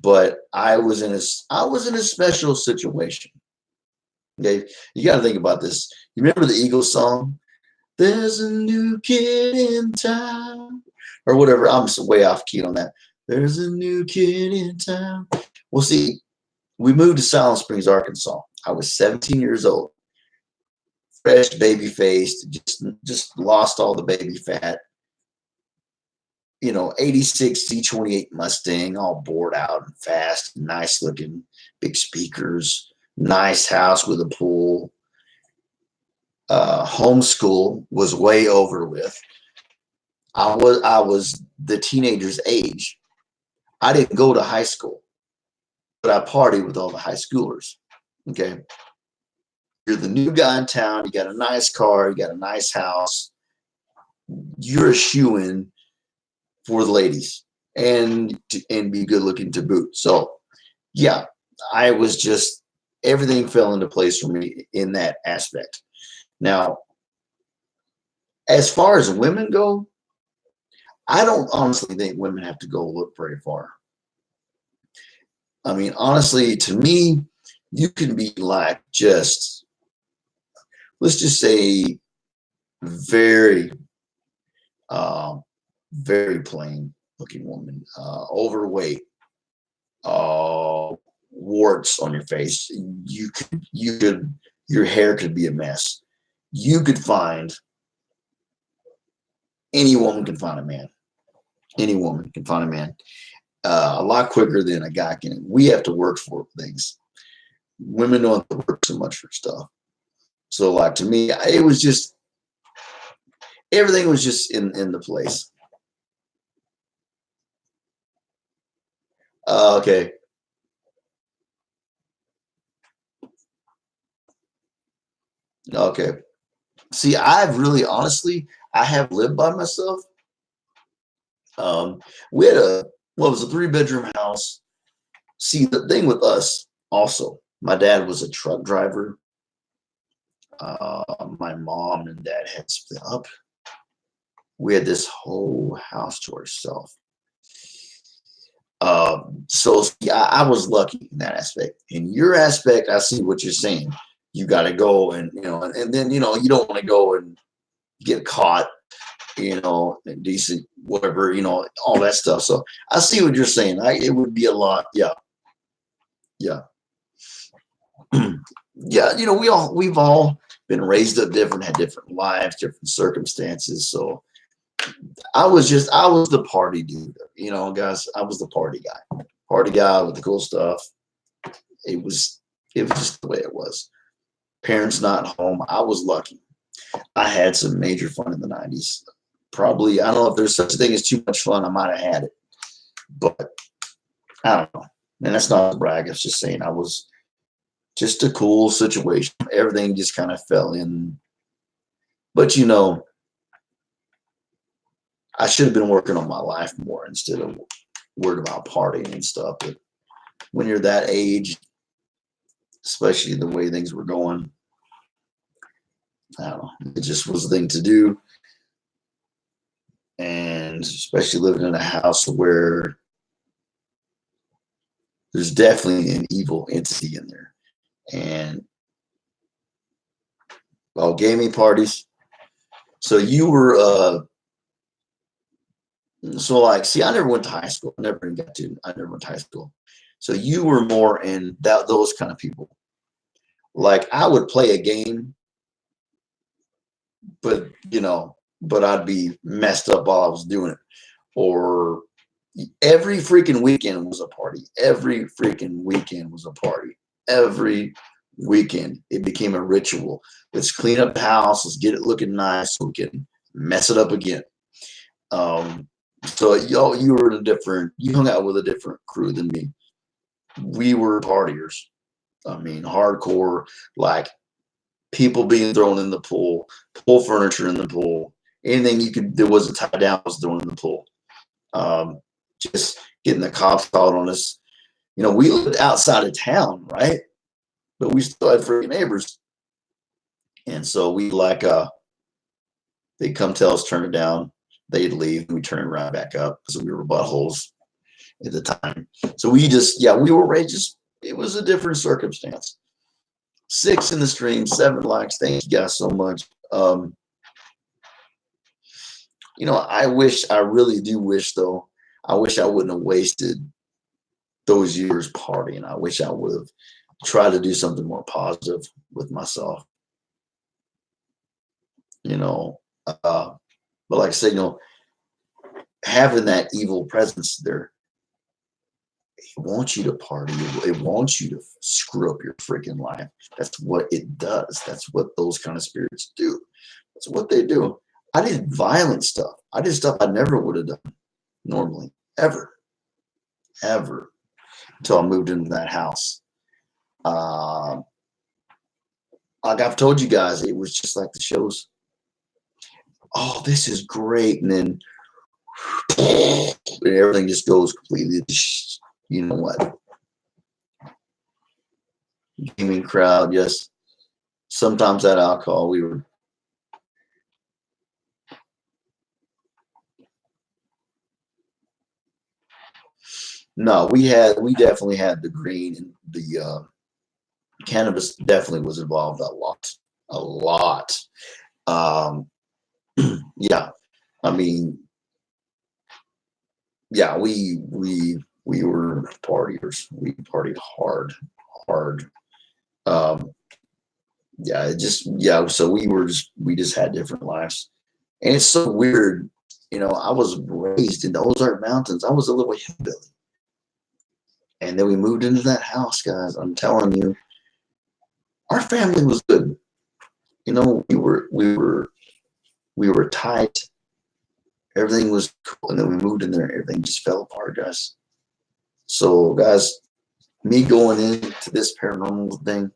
But I was in a special situation. Okay, you got to think about this. You remember the Eagles song? There's a new kid in town, or whatever. I'm way off key on that. There's a new kid in town. Well, see, we moved to Silent Springs, Arkansas. I was 17 years old, fresh baby faced, just lost all the baby fat. You know, 86 Z28 Mustang, all bored out and fast, nice looking, big speakers, nice house with a pool. Homeschool was way over with. I was the teenager's age. I didn't go to high school, but I partied with all the high schoolers. Okay. You're the new guy in town. You got a nice car. You got a nice house. You're a shoe-in for the ladies and be good looking to boot. So yeah, I was just everything fell into place for me in that aspect. Now, as far as women go, I don't honestly think women have to go look very far. I mean, honestly, to me, you can be like just, let's just say, very, uh, very plain looking woman, overweight, warts on your face. Your hair could be a mess. You could find any woman can find a man. Any woman can find a man a lot quicker than a guy can. We have to work for things. Women don't have to work so much for stuff. So, like to me, it was just everything was just in the place. Okay. Okay. See, I've really honestly, I have lived by myself. Um, we had what was a 3 bedroom house. See, the thing with us also, my dad was a truck driver. My mom and dad had split up. We had this whole house to ourselves. So yeah, I was lucky in that aspect. In your aspect, I see what you're saying. You got to go and and then you don't want to go and get caught, decent whatever, all that stuff. So I see what you're saying. It would be a lot. Yeah, yeah, yeah. We've all been raised up different, had different lives, different circumstances. So I was the party dude, guys. I was the party guy with the cool stuff. It was, it was just the way it was. Parents not home. I was lucky. I had some major fun in the '90s. Probably, I don't know if there's such a thing as too much fun. I might have had it, but I don't know. And that's not a brag. It's just saying I was just a cool situation. Everything just kind of fell in. But I should have been working on my life more instead of worried about partying and stuff. But when you're that age, especially the way things were going, I don't know. It just was the thing to do. And especially living in a house where there's definitely an evil entity in there. And gaming parties. So you were so like see, I never went to high school. I never went to high school. So you were more in those kind of people. Like I would play a game, but but I'd be messed up while I was doing it. Or every freaking weekend was a party. Every freaking weekend was a party. Every weekend it became a ritual. Let's clean up the house. Let's get it looking nice so we can mess it up again. So you were you hung out with a different crew than me. We were partiers. I mean, hardcore, like people being thrown in the pool furniture in the pool, anything there was a tie down was thrown in the pool. Just getting the cops called on us. We lived outside of town, right? But we still had freaking neighbors. And so they'd come tell us, turn it down. They'd leave and we turn it right back up because we were buttholes at the time. So we were raised it was a different circumstance. 6 in the stream, 7 likes. Thank you guys so much. I really do wish though, I wish I wouldn't have wasted those years partying. I wish I would have tried to do something more positive with myself. But like I said, having that evil presence there, it wants you to party. It wants you to screw up your freaking life. That's what it does. That's what those kind of spirits do. That's what they do. I did violent stuff. I did stuff I never would have done normally, ever, ever, until I moved into that house. Uh, like I've told you guys, it was just like the shows. Oh, this is great, and then everything just goes completely. You know what? Gaming crowd, yes. Sometimes that alcohol, we were. No, we definitely had the green, and the cannabis definitely was involved a lot. Um, yeah, I mean, yeah, we were partiers. We partied hard, hard. Um, yeah, it just yeah. So we just had different lives, and it's so weird. You know, I was raised in the Ozark Mountains. I was a little hillbilly, and then we moved into that house, guys. I'm telling you, our family was good. You know, we were tight. Everything was cool, and then we moved in there. Everything just fell apart, guys. So, guys, me going into this paranormal thing,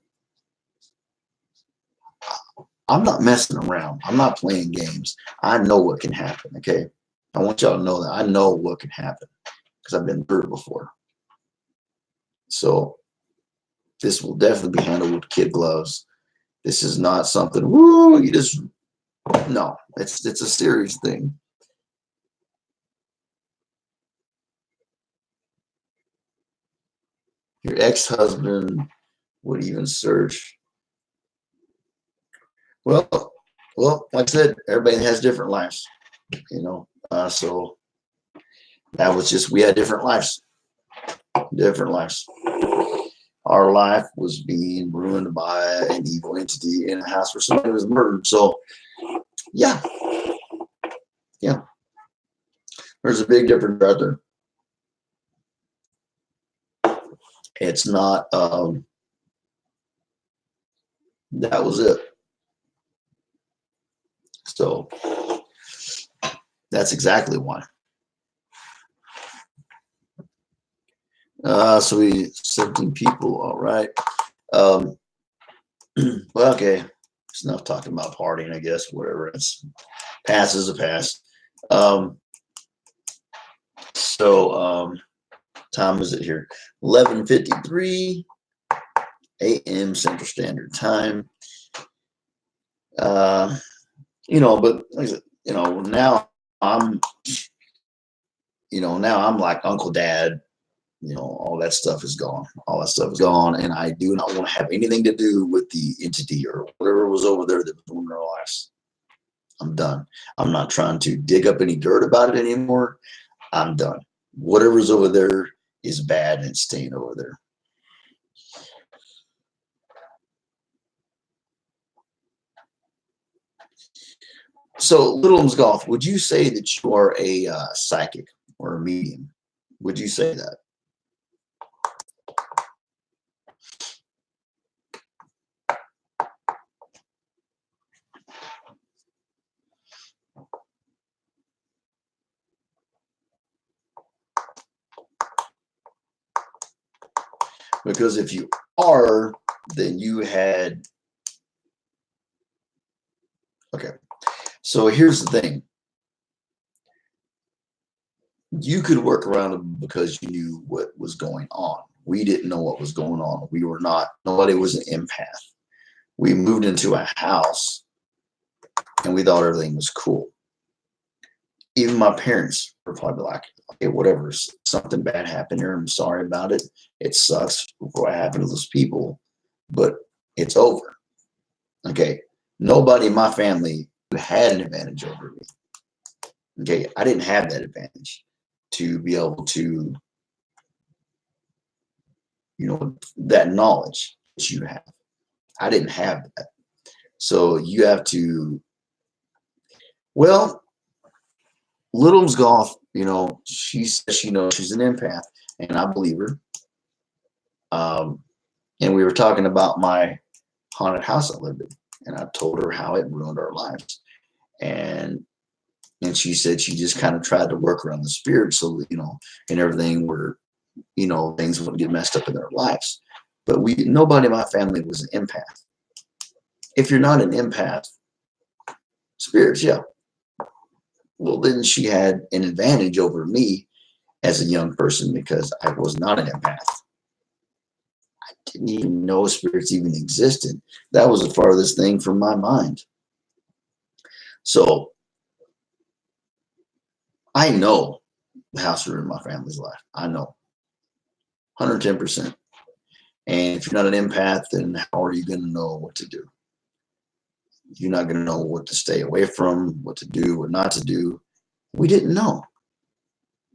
I'm not messing around. I'm not playing games. I know what can happen. Okay, I want y'all to know that I know what can happen because I've been through it before. So this will definitely be handled with kid gloves. This is not something. Woo! You just no. It's a serious thing. Your ex-husband would even search. Well, well, like I said, everybody has different lives, you know. So that was just we had different lives, different lives. Our life was being ruined by an evil entity in a house where somebody was murdered. So yeah, yeah, there's a big difference right there. It's not. That was it. So that's exactly why. So we 17 people. All right. Um, well, okay. It's enough talking about partying, I guess. Whatever. It's pass is a pass. Um, so time is it here? 11:53 a.m. Central Standard Time. Uh, you know, but like I said, you know, now I'm, you know, now I'm like Uncle Dad. You know, all that stuff is gone. All that stuff is gone, and I do not want to have anything to do with the entity or whatever was over there that was doing their lives. I'm done. I'm not trying to dig up any dirt about it anymore. I'm done. Whatever's over there is bad and it's staying over there. So, Littleham's Golf, would you say that you are a psychic or a medium? Would you say that? Because if you are, then you had. Okay. So here's the thing. You could work around it because you knew what was going on. We didn't know what was going on. We were not, nobody was an empath. We moved into a house and we thought everything was cool. Even my parents were probably like, okay, whatever, something bad happened here. I'm sorry about it. It sucks what happened to those people, but it's over. Okay. Nobody in my family had an advantage over me. Okay. I didn't have that advantage to be able to, you know, that knowledge that you have. I didn't have that. So you have to, well, Little's Golf, you know, she says she knows she's an empath, and I believe her. And we were talking about my haunted house I lived in, and I told her how it ruined our lives. and she said she just kind of tried to work around the spirit so that, and everything were, things wouldn't get messed up in their lives. But nobody in my family was an empath. If you're not an empath, spirits, yeah. Well, then she had an advantage over me as a young person because I was not an empath. I didn't even know spirits even existed. That was the farthest thing from my mind. So I know the house ruined my family's life. I know 110%. And if you're not an empath, then how are you going to know what to do? You're not going to know what to stay away from, what to do, what not to do. We didn't know.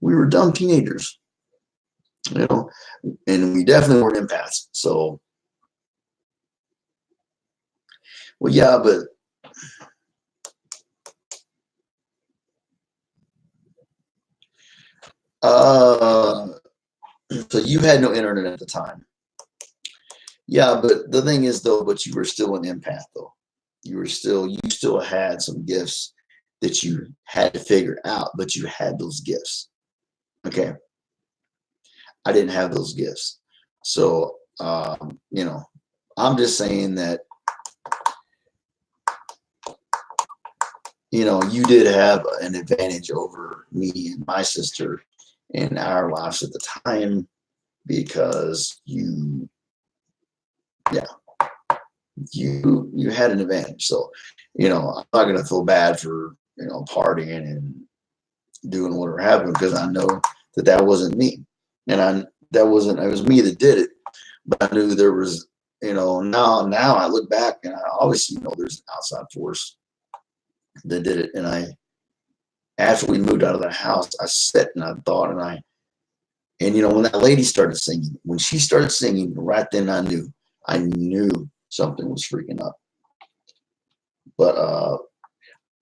We were dumb teenagers, and we definitely weren't empaths. So, well, yeah, but so you had no internet at the time. Yeah, but the thing is, though, but you were still an empath, though. You still had some gifts that you had to figure out, but you had those gifts. Okay. I didn't have those gifts. So, I'm just saying that, you did have an advantage over me and my sister in our lives at the time because you had an advantage. So, I'm not going to feel bad for, partying and doing whatever happened because I know that wasn't me. And it was me that did it. But I knew there was, now I look back and I obviously know there's an outside force that did it. And after we moved out of the house, I sat and I thought and when that lady started singing, when she started singing, right then I knew something was freaking up. But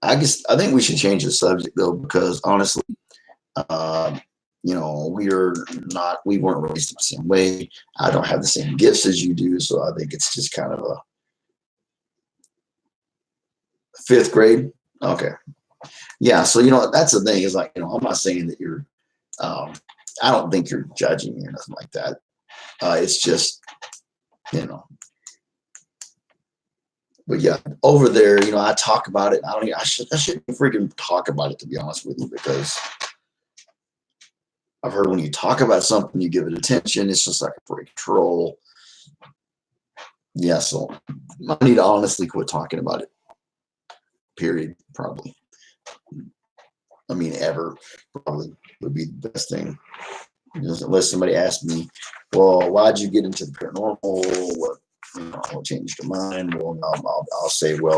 I think we should change the subject though, because honestly, we weren't raised the same way. I don't have the same gifts as you do. So I think it's just kind of a fifth grade. Okay. Yeah. So, that's the thing is like, I'm not saying that you're, I don't think you're judging me or nothing like that. It's just, but yeah, over there, I talk about it. I shouldn't freaking talk about it, to be honest with you, because I've heard when you talk about something, you give it attention. It's just like a freaking troll. Yeah, so I need to honestly quit talking about it. Period. Probably. I mean, ever probably would be the best thing. Unless somebody asked me, well, why'd you get into the paranormal? What changed your mind? Well, I'll say, well,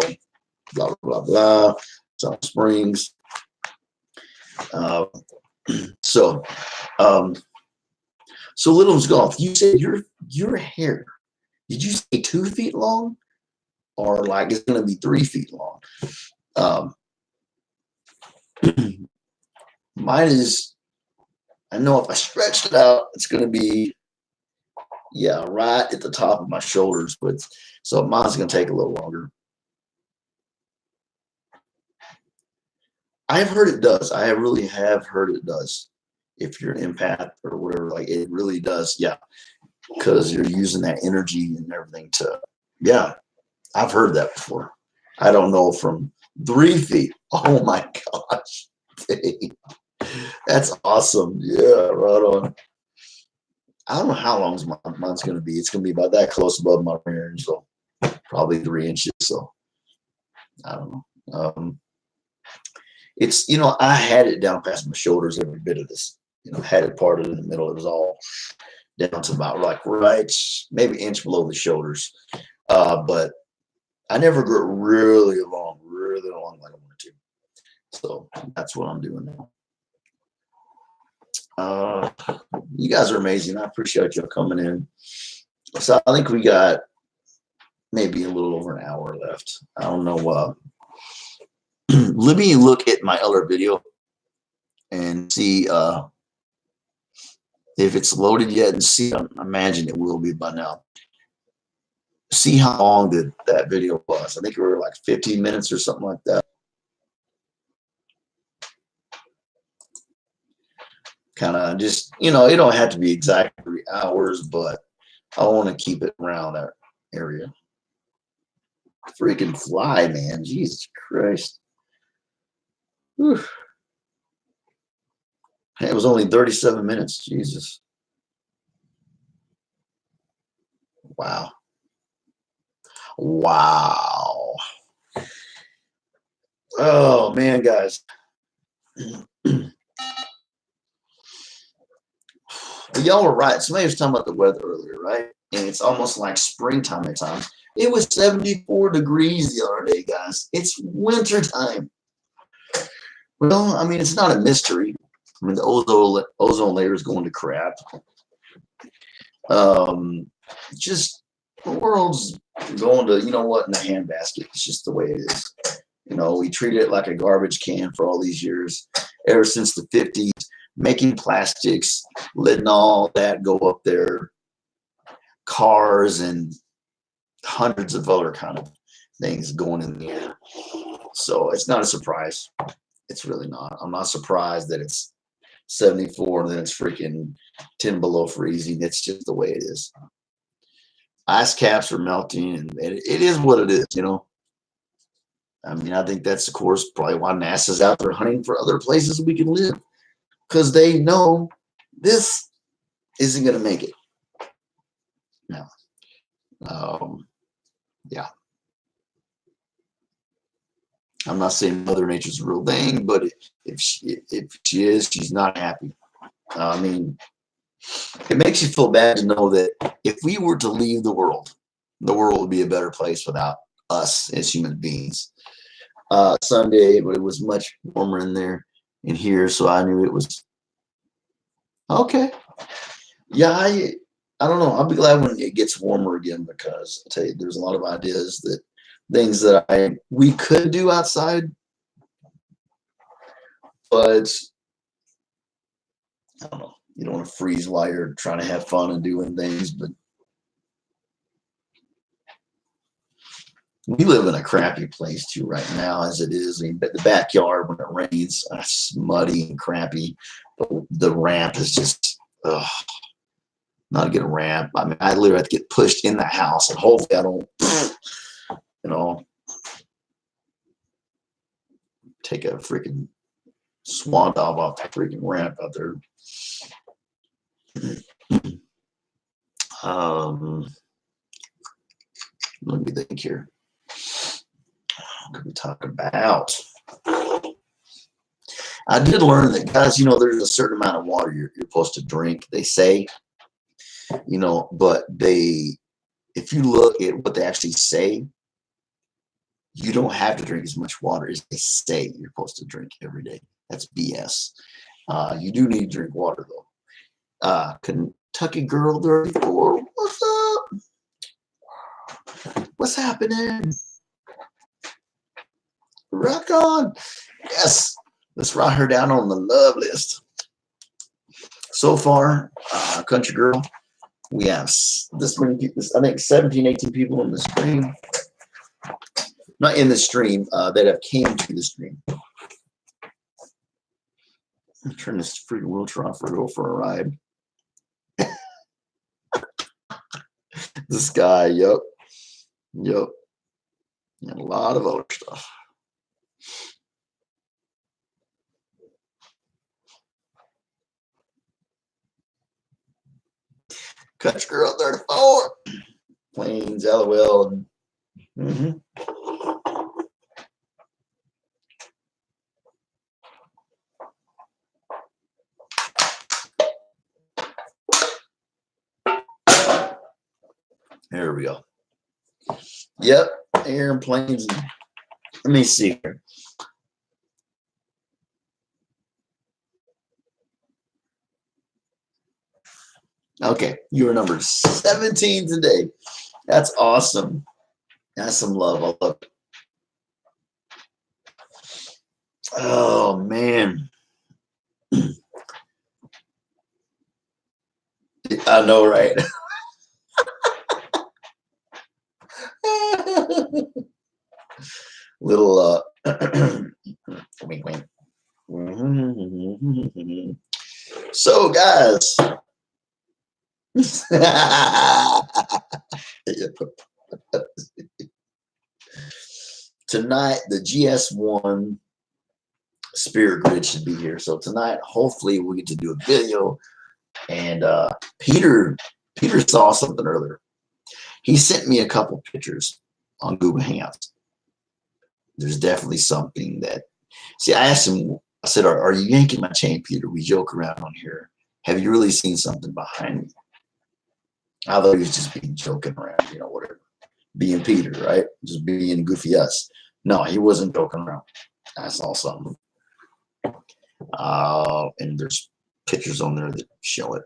blah, blah, blah, South Springs. So Little's Golf, you said your hair, did you say 2 feet long? Or like it's going to be 3 feet long? Mine is, I know if I stretched it out, it's going to be, right at the top of my shoulders. But so mine's going to take a little longer. I've heard it does. I really have heard it does. If you're an empath or whatever, like it really does. Yeah. Because you're using that energy and everything I've heard that before. I don't know from 3 feet. Oh my gosh. Dang. That's awesome. Yeah, right on. I don't know how long mine's going to be. It's going to be about that close above my rear, so probably 3 inches. So I don't know. It's, I had it down past my shoulders, every bit of this, had it parted in the middle. It was all down to about like right, maybe an inch below the shoulders. But I never grew really long like I wanted to. So that's what I'm doing now. You guys are amazing. I appreciate you coming in. So I think we got maybe a little over an hour left. I don't know. Let me look at my other video and see if it's loaded yet, and see. I imagine it will be by now. See how long that video was. I think it were like 15 minutes or something like that. kind of just, you know, it don't have to be exactly 3 hours, but I want to keep it around that area. Freaking fly, man. Jesus Christ. Whew. It was only 37 minutes. Jesus. Wow. Wow. Oh, man, guys. But y'all were right. Somebody was talking about the weather earlier, right? And it's almost like springtime at times. It was 74 degrees the other day, guys. It's winter time. Well, I mean, it's not a mystery. I mean, the ozone layer is going to crap. Just the world's going to, you know what, in a handbasket. It's just the way it is. You know, we treat it like a garbage can for all these years, ever since the 50s, making plastics, letting all that go up there, cars and hundreds of other kind of things going in the air. So it's not a surprise. It's really not. I'm not surprised that it's 74 and then it's freaking 10 below freezing. It's just the way it is. Ice caps are melting, and it is what it is, you know. I mean, I think that's, of course, probably why NASA's out there hunting for other places we can live, because they know this isn't going to make it. No. Yeah. I'm not saying Mother Nature's a real thing, but if she is, she's not happy. I mean, it makes you feel bad to know that if we were to leave the world would be a better place without us as human beings. Sunday, but it was much warmer in here, so I knew it was okay. Yeah, I don't know. I'll be glad when it gets warmer again, because I tell you, there's a lot of ideas that things that we could do outside, but I don't know. You don't want to freeze while you're trying to have fun and doing things, but we live in a crappy place too right now, as it is. I mean, the backyard, when it rains, it's muddy and crappy. The ramp is just not a good ramp. I mean, I literally have to get pushed in the house, and hopefully I don't, you know, take a freaking swan dive off the freaking ramp out there. Let me think here. What could we talk about? I did learn that, guys, you know, there's a certain amount of water you're supposed to drink, they say, you know, but if you look at what they actually say, you don't have to drink as much water as they say you're supposed to drink every day. That's BS. You do need to drink water, though. Kentucky Girl 34, what's up? What's happening? Rock on. Yes. Let's write her down on the love list. So far, Country Girl, we have this many people, I think 17, 18 people in the stream. Not in the stream, that have came to the stream. I'll turn this freaking wheelchair off or go for a ride. This guy, yep. And a lot of other stuff. Country Girl 34. Plains, LOL. There we go. Yep, airplanes. Let me see here. Okay, you were number 17 today. That's awesome. That's some love. I love it. Oh, man. I know, right? Little wink, wink. So, guys, tonight the GS1 Spirit Grid should be here. So tonight, hopefully, we get to do a video. And Peter saw something earlier. He sent me a couple pictures on Google Hangouts. There's definitely something that. See, I asked him. I said, "Are you yanking my chain, Peter? We joke around on here. Have you really seen something behind me?" I thought he was just being joking around, whatever. Being Peter, right? Just being goofy us. No, he wasn't joking around. I saw something. And there's pictures on there that show it.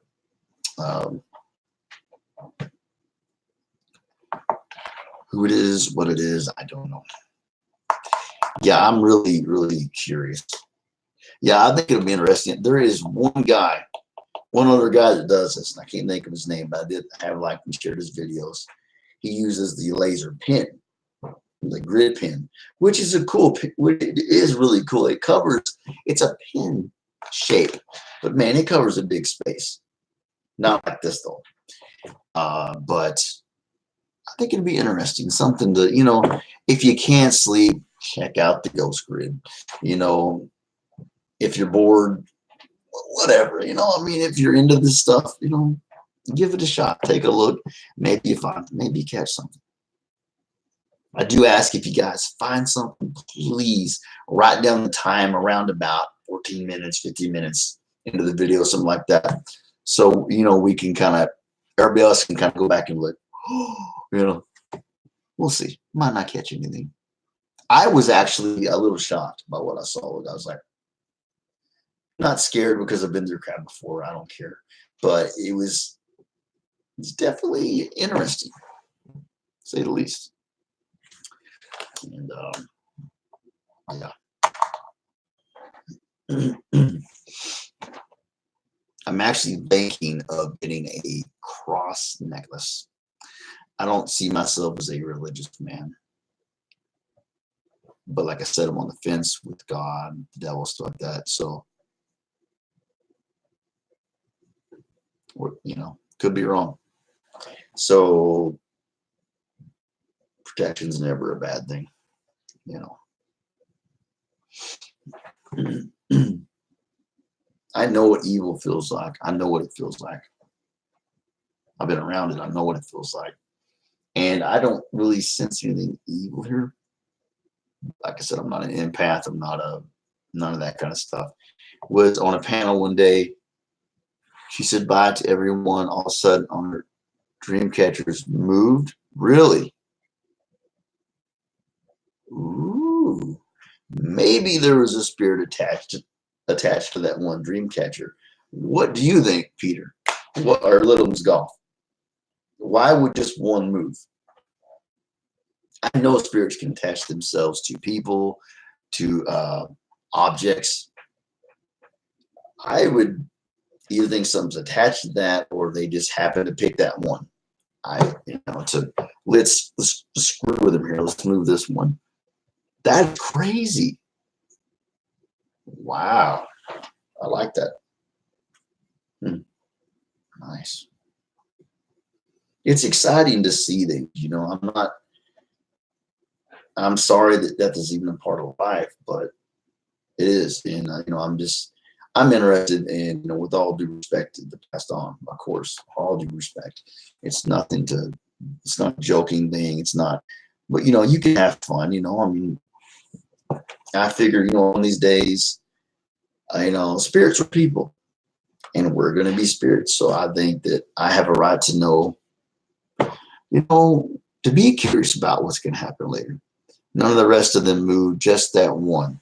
Who it is, what it is, I don't know. Yeah, I'm really, really curious. Yeah, I think it'll be interesting. There is one other guy that does this, and I can't think of his name, but I did have liked and shared his videos. He uses the laser pin, the grid pin, which is a cool pin. It is really cool. It's a pin shape, but man, it covers a big space. Not like this though. But I think it'd be interesting. Something to, if you can't sleep, check out the Ghost Grid. If you're bored, whatever, if you're into this stuff, give it a shot. Take a look. Maybe you catch something. I do ask, if you guys find something, please write down the time, around about 14 minutes, 15 minutes into the video, something like that. So, we can everybody else can go back and look, we'll see. Might not catch anything. I was actually a little shocked by what I saw. I was like, not scared because I've been through crap before. I don't care. But it's definitely interesting, to say the least. And yeah. I'm actually thinking of getting a cross necklace. I don't see myself as a religious man. But like I said, I'm on the fence with God, the devil, stuff like that. So, could be wrong. So, protection's never a bad thing, I know what evil feels like. I know what it feels like. I've been around it. I know what it feels like. And I don't really sense anything evil here. Like I said, I'm not an empath. I'm not none of that kind of stuff. Was on a panel one day. She said bye to everyone. All of a sudden, on her dream catchers moved. Really? Ooh. Maybe there was a spirit attached to that one dream catcher. What do you think, Peter? Or Little's golf? Why would just one move? I know spirits can attach themselves to people, to objects. I would either think something's attached to that, or they just happen to pick that one. Let's screw with them here. Let's move this one. That's crazy. Wow. I like that. Nice. It's exciting to see things, I'm sorry that death is even a part of life, but it is. And, I'm interested in, with all due respect to the passed on, of course, all due respect. It's not a joking thing. It's not, but, you can have fun, I figure, one of these days, spirits are people, and we're going to be spirits. So I think that I have a right to know, to be curious about what's going to happen later. None of the rest of them move, just that one.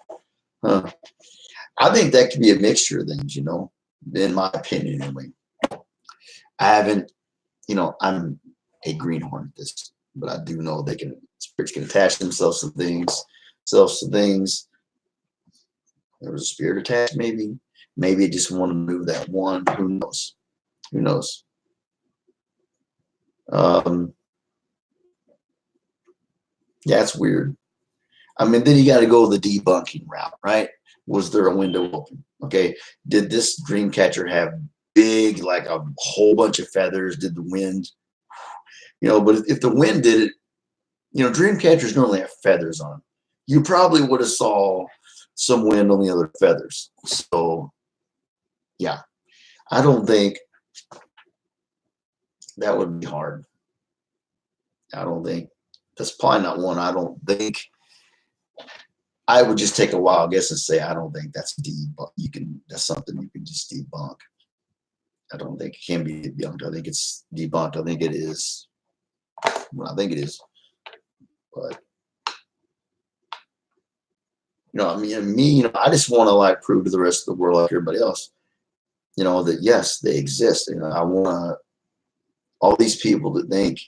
I think that could be a mixture of things, in my opinion, anyway. I haven't, I'm a greenhorn at this, but I do know spirits can attach themselves to things. There was a spirit attached, maybe. Maybe it just wanted to move that one. Who knows? Yeah, it's weird. Then you got to go the debunking route, right? Was there a window open? Okay, did this dream catcher have big, like a whole bunch of feathers? Did the wind, but if the wind did it, dream catchers normally have feathers on them. You probably would have saw some wind on the other feathers. So yeah, I don't think that would be hard. I don't think that's probably not one. I don't think I would just take a wild guess and say I don't think that's debunked. That's something you can just debunk. I don't think it can be debunked. I think it's debunked. I think it is. Well, I think it is. But I mean, I just want to like prove to the rest of the world, like everybody else, that yes, they exist. I want to all these people that think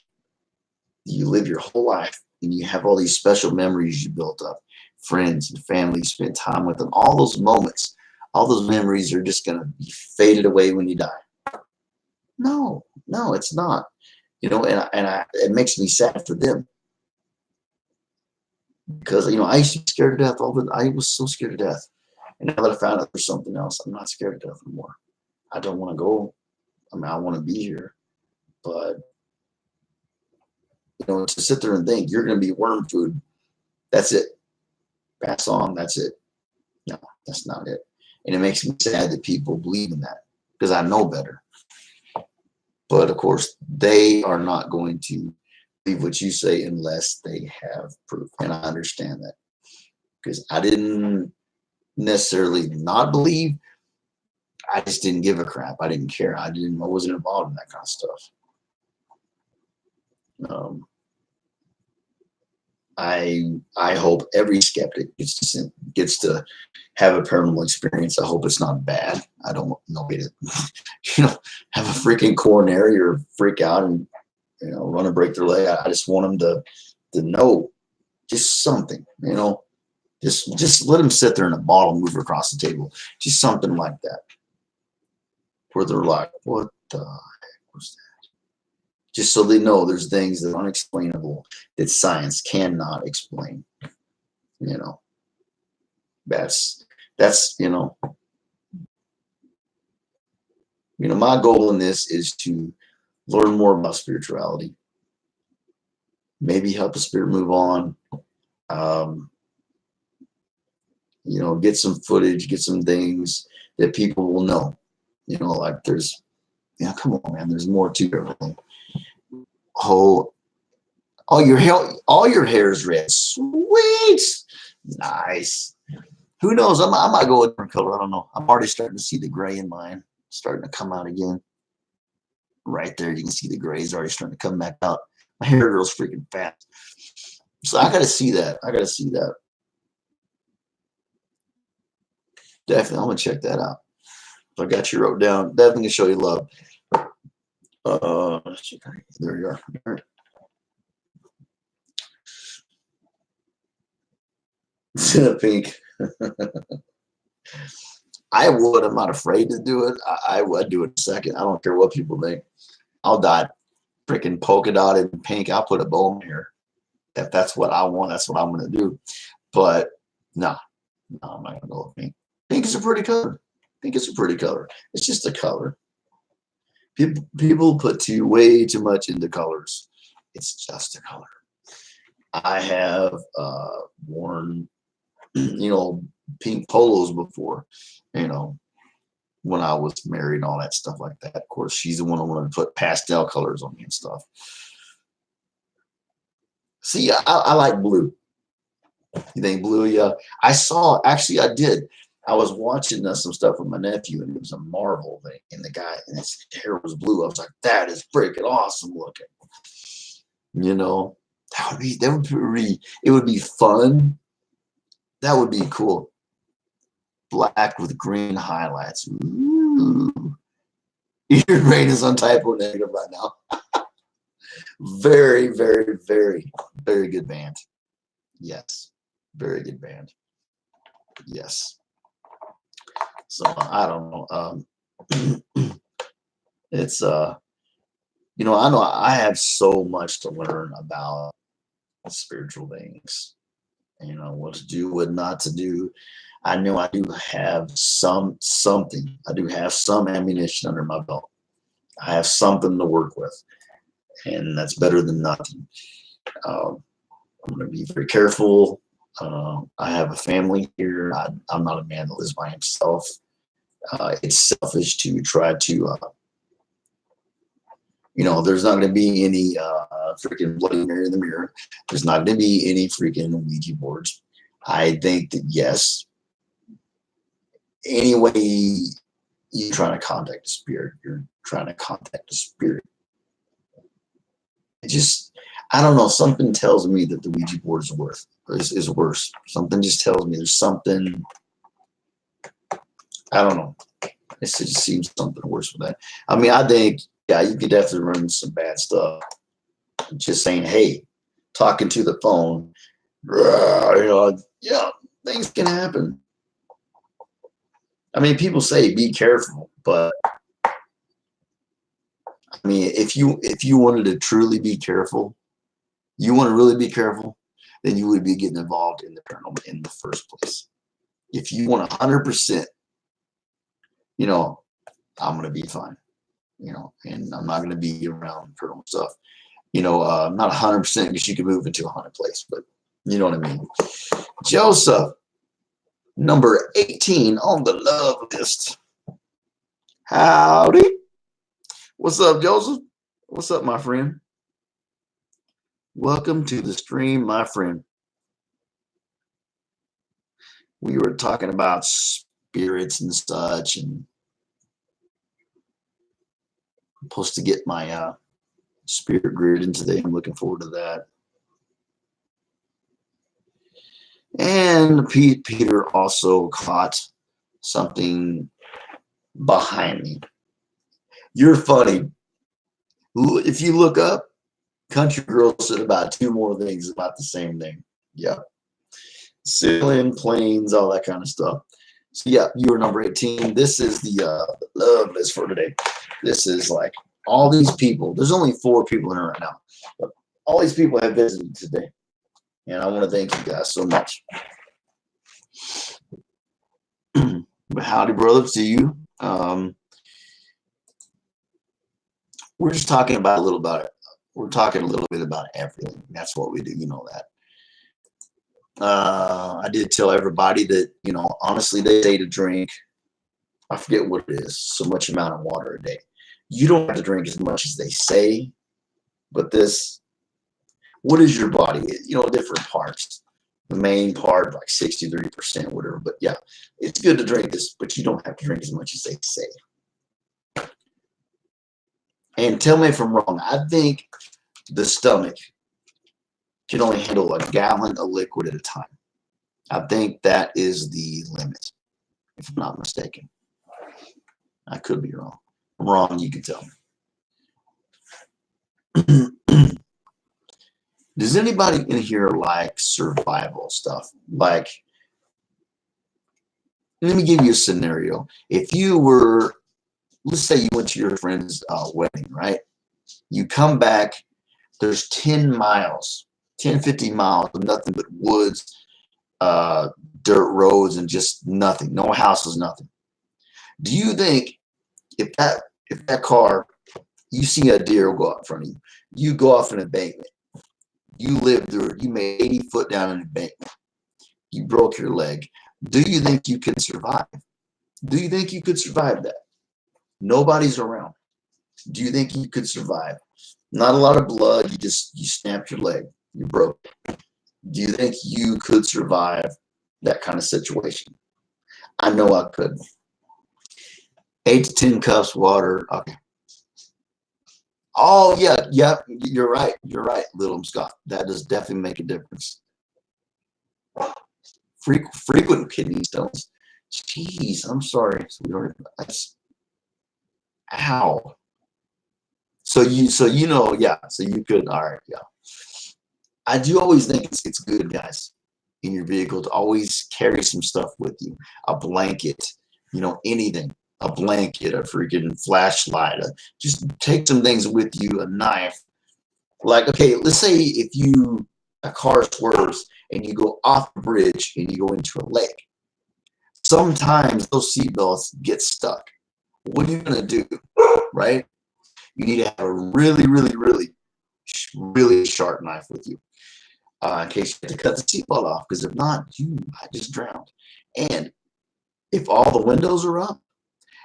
you live your whole life and you have all these special memories you built up, friends and family you spent time with, and all those moments, all those memories are just going to be faded away when you die. No, it's not. It makes me sad for them because I used to be scared to death. I was so scared to death, and now that I found out there's something else, I'm not scared to death anymore. I don't want to go. I mean, I want to be here, but to sit there and think you're going to be worm food, that's it. Pass on, that's it. No, that's not it. And it makes me sad that people believe in that because I know better. But of course, they are not going to believe what you say unless they have proof. And I understand that because I didn't necessarily not believe. I just didn't give a crap. I didn't care. I wasn't involved in that kind of stuff. I hope every skeptic gets to have a paranormal experience. I hope it's not bad. I don't want nobody to, have a freaking coronary or freak out and run and break their leg. I just want them to know just something. Just let them sit there in a bottle, move across the table, just something like that, where they're like, "What the heck was that?" Just so they know there's things that are unexplainable that science cannot explain. That's my goal in this is to learn more about spirituality, maybe help a spirit move on, get some footage, get some things that people will know, like there's, come on, man, there's more to everything. All your hair is red. Sweet. Nice. Who knows? I might go a different color. I don't know. I'm already starting to see the gray in mine starting to come out again. Right there, you can see the gray is already starting to come back out. My hair grows freaking fast. So I got to see that. Definitely, I'm going to check that out. I got you wrote down. Definitely show you love. There you are. All right. Pink. I would. I'm not afraid to do it. I would do it in a second. I don't care what people think. I'll dye freaking polka dotted and pink. I'll put a bow in my hair. If that's what I want, that's what I'm going to do. But no, I'm not going to go with pink. Pink is a pretty color. Pink is a pretty color. It's just a color. People put way too much into colors. It's just a color. I have worn, pink polos before, when I was married and all that stuff like that. Of course, she's the one who wanted to put pastel colors on me and stuff. See, I like blue. You think blue? Yeah. I did. I was watching some stuff with my nephew, and it was a Marvel thing, and the guy, and his hair was blue. I was like, that is freaking awesome looking. It would be fun. That would be cool. Black with green highlights. Ooh. Your brain is on typo negative right now. Very, very, very, very good band. Yes. Very good band. Yes. So I don't know. It's I know I have so much to learn about spiritual things. You know, what to do, what not to do. I know I do have something. I do have some ammunition under my belt. I have something to work with, and that's better than nothing. I'm going to be very careful. I have a family here. I'm not a man that lives by himself. It's selfish to try to, there's not going to be any freaking Bloody Mary in the mirror. There's not going to be any freaking Ouija boards. I think that, yes, any way you're trying to contact a spirit, you're trying to contact a spirit. It just, I don't know. Something tells me that the Ouija board is worse. Something just tells me there's something. I don't know. It just seems something worse with that. I mean, I think, yeah, you could definitely run into some bad stuff. Just saying, hey, talking to the phone, yeah, things can happen. I mean, people say be careful, but I mean, if you wanted to truly be careful, you want to really be careful, then you would be getting involved in the paranormal in the first place. If you want 100%, I'm going to be fine, and I'm not going to be around paranormal stuff. Not 100% because you can move into a haunted place, but you know what I mean. Joseph, number 18 on the love list. Howdy. What's up, Joseph? What's up, my friend? Welcome to the stream, my friend. We were talking about spirits and such, and I'm supposed to get my spirit grid in today. I'm looking forward to that. And Peter also caught something behind me. You're funny. If you look up, Country Girl said about 2 more things about the same thing. Yeah. Ceiling, planes, all that kind of stuff. So yeah, you were number 18. This is the love list for today. This is like all these people. There's only 4 people in it right now. But all these people have visited today. And I want to thank you guys so much. But howdy, brother, to you. We're just talking about a little about it. We're talking a little bit about everything. That's what we do. You know that. I did tell everybody that, honestly, they say to drink, I forget what it is, so much amount of water a day. You don't have to drink as much as they say, but what is your body? Different parts. The main part, like 63%, whatever. But yeah, it's good to drink this, but you don't have to drink as much as they say. And tell me if I'm wrong. I think the stomach can only handle a gallon of liquid at a time. I think that is the limit, if I'm not mistaken. I could be wrong. If I'm wrong, you can tell me. Does anybody in here like survival stuff? Like, let me give you a scenario. If you were, let's say you went to your friend's wedding, right? You come back, there's 10 miles, 10, 15 miles of nothing but woods, dirt roads, and just nothing, no houses, nothing. Do you think if that car, you see a deer go out in front of you, you go off an embankment, you lived through it, you made 80 foot down an embankment, you broke your leg, do you think you can survive? Do you think you could survive that? Nobody's around. Do you think you could survive? Not a lot of blood, you snapped your leg, you broke it. Do you think you could survive that kind of situation? I know I could. 8 to 10 cups of water. Okay. Oh, yeah. You're right. You're right, Little Scott. That does definitely make a difference. Frequent kidney stones. Jeez, I'm sorry. Ow. So you could. All right. Yeah. I do always think it's good, guys, in your vehicle to always carry some stuff with you. A blanket, anything. A blanket, a freaking flashlight. Just take some things with you, a knife. Like, okay, let's say if you a car swerves and you go off the bridge and you go into a lake. Sometimes those seatbelts get stuck. What are you going to do, right? You need to have a really, really, really, really sharp knife with you in case you have to cut the seatbelt off, because if not, you might just drown. And if all the windows are up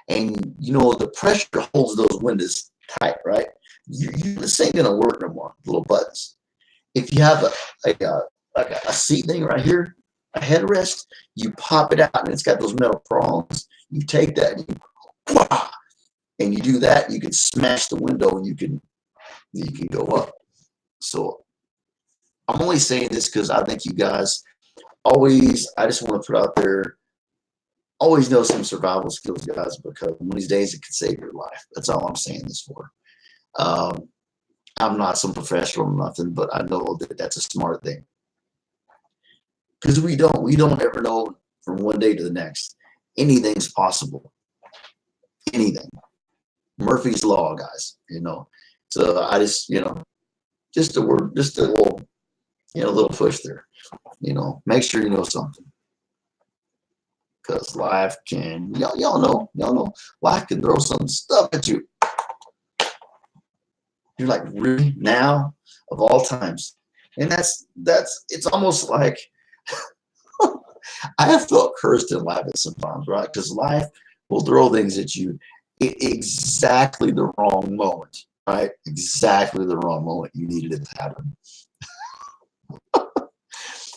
and, you know, the pressure holds those windows tight, right? This ain't going to work no more, little buttons. If you have a seat thing right here, a headrest, you pop it out and it's got those metal prongs. You take that and you do that, you can smash the window and you can go up. So I'm only saying this because I think you guys always, I just want to put out there, always know some survival skills, guys, because one of these days it could save your life. That's all I'm saying this for. I'm not some professional or nothing, but I know that that's a smart thing. Because we don't ever know from one day to the next. Anything's possible. Anything. Murphy's Law, guys, you know. So I just, you know, just a word, just a little, you know, little push there. You know, make sure you know something. Because life can, y'all know, life can throw some stuff at you. You're like, really? Now? Of all times? And that's it's almost like I have felt cursed in life at some times, right? Because life will throw things at you at exactly the wrong moment, right? Exactly the wrong moment you needed it to happen.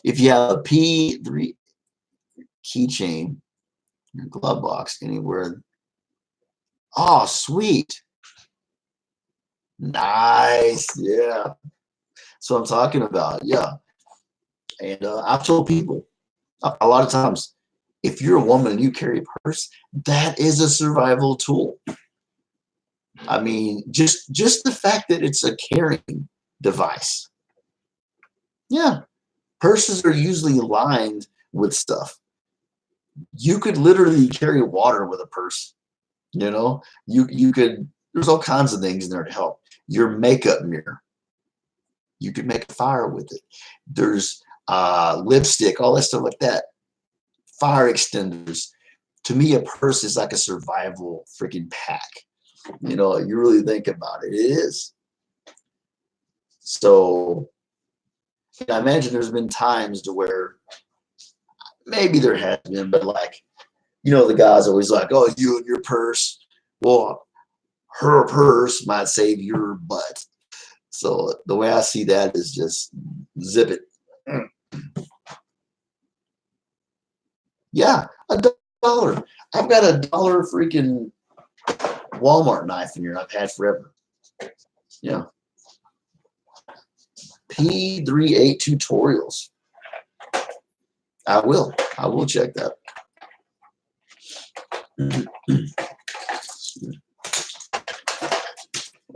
If you have a P3 keychain, your glove box, anywhere. Oh, sweet. Nice. Yeah. So I'm talking about. Yeah. And I've told people a lot of times, if you're a woman and you carry a purse, that is a survival tool. I mean, just the fact that it's a carrying device. Yeah. Purses are usually lined with stuff. You could literally carry water with a purse. You know, you could, there's all kinds of things in there to help. Your makeup mirror. You could make a fire with it. There's lipstick, all that stuff like that. Fire extenders. To me, a purse is like a survival freaking pack. You know, you really think about it. It is. So I imagine there's been times to where maybe there has been, but like, you know, the guy's always like, oh, you and your purse. Well, her purse might save your butt. So the way I see that is just zip it. Yeah, $1. I've got $1 freaking Walmart knife in here I've had forever. Yeah. P38 tutorials. I will check that.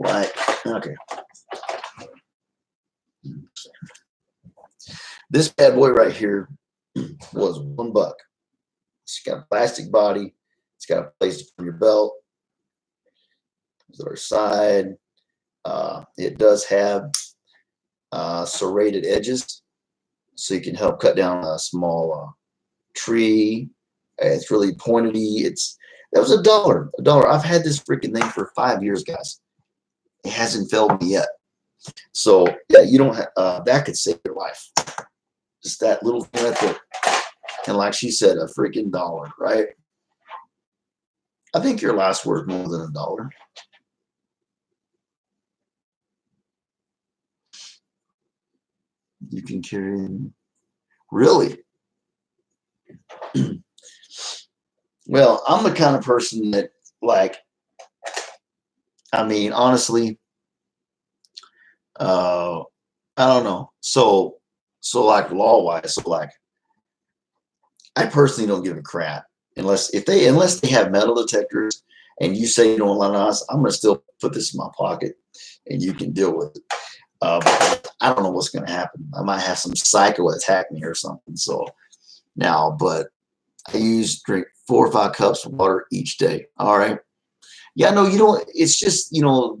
Like, okay. This bad boy right here was $1. It's got a plastic body. It's got a place to put your belt. There's the other side. It does have serrated edges, so you can help cut down a small tree. It's really pointy. That was $1. $1. I've had this freaking thing for 5 years, guys. It hasn't failed me yet. So yeah, you don't have that could save your life. Just that little thing right there. And like she said, a freaking $1, right? I think your life's worth more than $1. You can carry in. Really? Well, I'm the kind of person that, like, I mean, honestly, I don't know. So like law-wise, so like, I personally don't give a crap unless they have metal detectors and you say you don't allow us, I'm gonna still put this in my pocket and you can deal with it. But I don't know what's gonna happen. I might have some psycho attack me or something. So now, but I drink 4 or 5 cups of water each day. All right. Yeah, no, you don't. It's just, you know,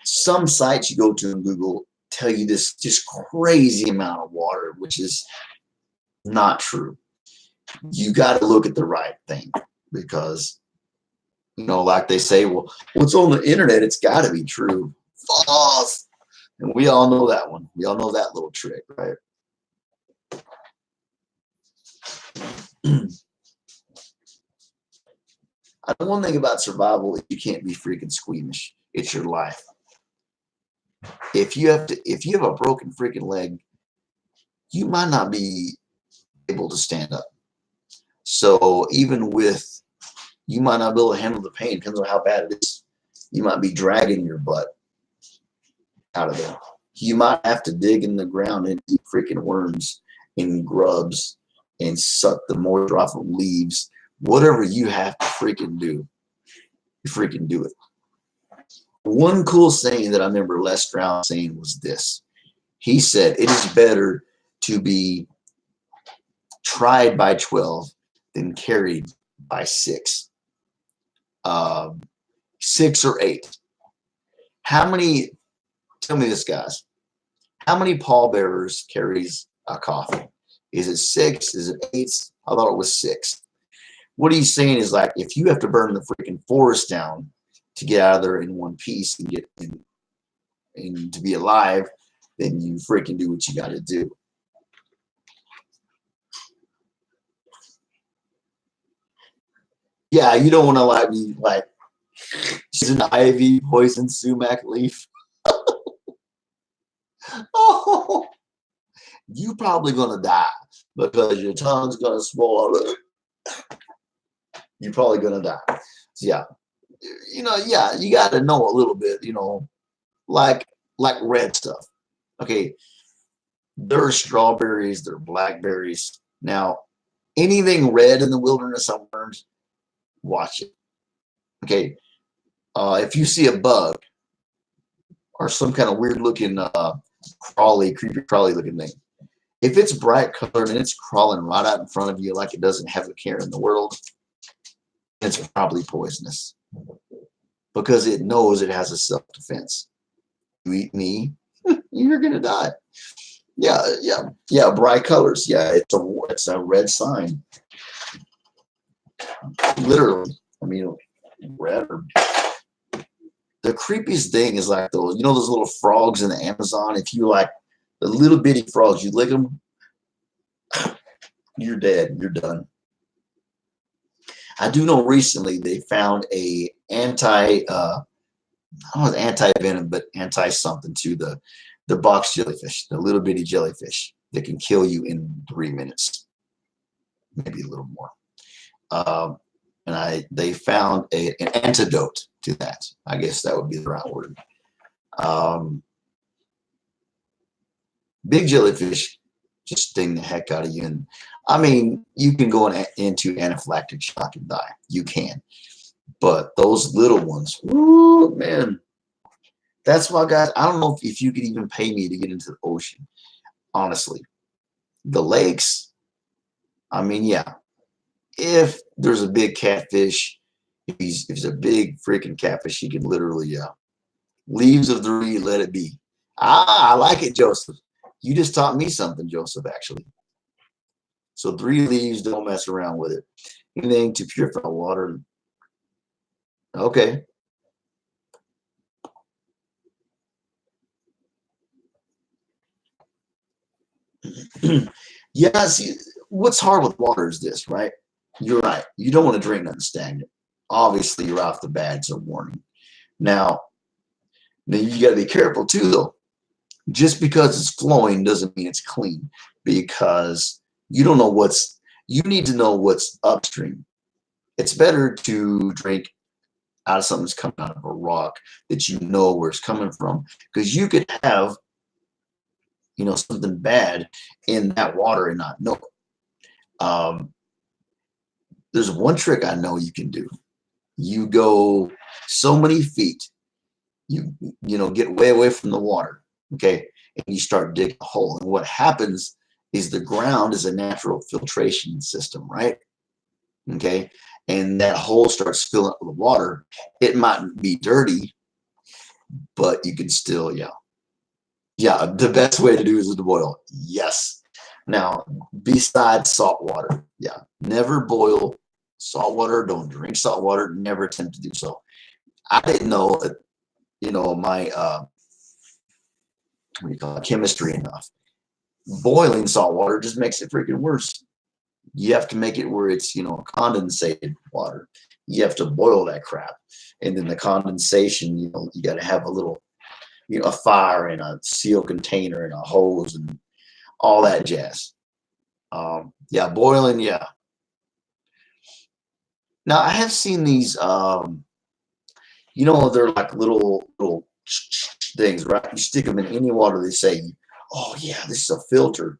some sites you go to in Google tell you this just crazy amount of water, which is not true. You got to look at the right thing because, like they say, well, what's on the internet, it's got to be true. False. And we all know that one. We all know that little trick, right? One thing about survival is you can't be freaking squeamish. It's your life. If you have a broken freaking leg, you might not be able to stand up. So even with, you might not be able to handle the pain, depends on how bad it is. You might be dragging your butt out of there. You might have to dig in the ground and eat freaking worms and grubs and suck the moisture off of leaves. Whatever you have to freaking do, you freaking do it. One cool saying that I remember Les Stroud saying was this. He said, it is better to be tried by 12 than carried by 6. 6 or 8. How many, tell me this, guys, how many pallbearers carries a coffin? Is it 6? Is it 8? I thought it was 6. What he's saying is, like, if you have to burn the freaking forest down to get out of there in one piece and get in, and to be alive, then you freaking do what you got to do. Yeah, you don't want to be like she's an ivy poison sumac leaf. Oh, you probably gonna die because your tongue's gonna swallow. You're probably gonna die. So yeah, yeah, you got to know a little bit, like red stuff. Okay, there are strawberries, there are blackberries. Now, anything red in the wilderness, I've learned, watch it. Okay, if you see a bug or some kind of weird looking creepy crawly looking thing, if it's bright colored and it's crawling right out in front of you like it doesn't have a care in the world, it's probably poisonous because it knows it has a self-defense. You eat me, you're gonna die. Yeah. Bright colors. Yeah, it's a red sign. Literally. I mean, red. The creepiest thing is like those little frogs in the Amazon. If you like the little bitty frogs, you lick them, you're dead. You're done. I do know recently they found a I don't know, anti-venom, but anti-something to the box jellyfish, the little bitty jellyfish that can kill you in 3 minutes, maybe a little more. And they found an antidote to that. I guess that would be the right word. Big jellyfish just sting the heck out of you. And I mean, you can go into anaphylactic shock and die. You can. But those little ones, woo, man. That's why, guys, I don't know if you could even pay me to get into the ocean. Honestly. The lakes, I mean, yeah. If there's a big catfish, if he's a big freaking catfish, he can literally, leaves of the reed, let it be. I like it, Joseph. You just taught me something, Joseph, actually. So 3 leaves, don't mess around with it. Anything to purify water. Okay. Yeah, see, what's hard with water is this, right? You're right. You don't want to drink nothing stagnant. Obviously, you're off the bat. It's a warning. Now you got to be careful too, though. Just because it's flowing doesn't mean it's clean, because you don't know you need to know what's upstream. It's better to drink out of something that's coming out of a rock that you know where it's coming from, because you could have, something bad in that water and not know it. There's one trick I know you can do. You go so many feet, you get way away from the water, okay, and you start digging a hole. And what happens is the ground is a natural filtration system, right? Okay, and that hole starts filling up with water. It might be dirty, but you can still, Yeah, the best way to do is to boil. Yes. Now, besides salt water, yeah, never boil salt water. Don't drink salt water. Never attempt to do so. I didn't know that, my what do you call it, chemistry enough. Boiling salt water just makes it freaking worse. You have to make it where it's, condensated water. You have to boil that crap. And then the condensation, you got to have a little, a fire and a sealed container and a hose and all that jazz. Yeah, boiling, yeah. Now I have seen these, they're like little things, right? You stick them in any water, they say, oh yeah, this is a filter.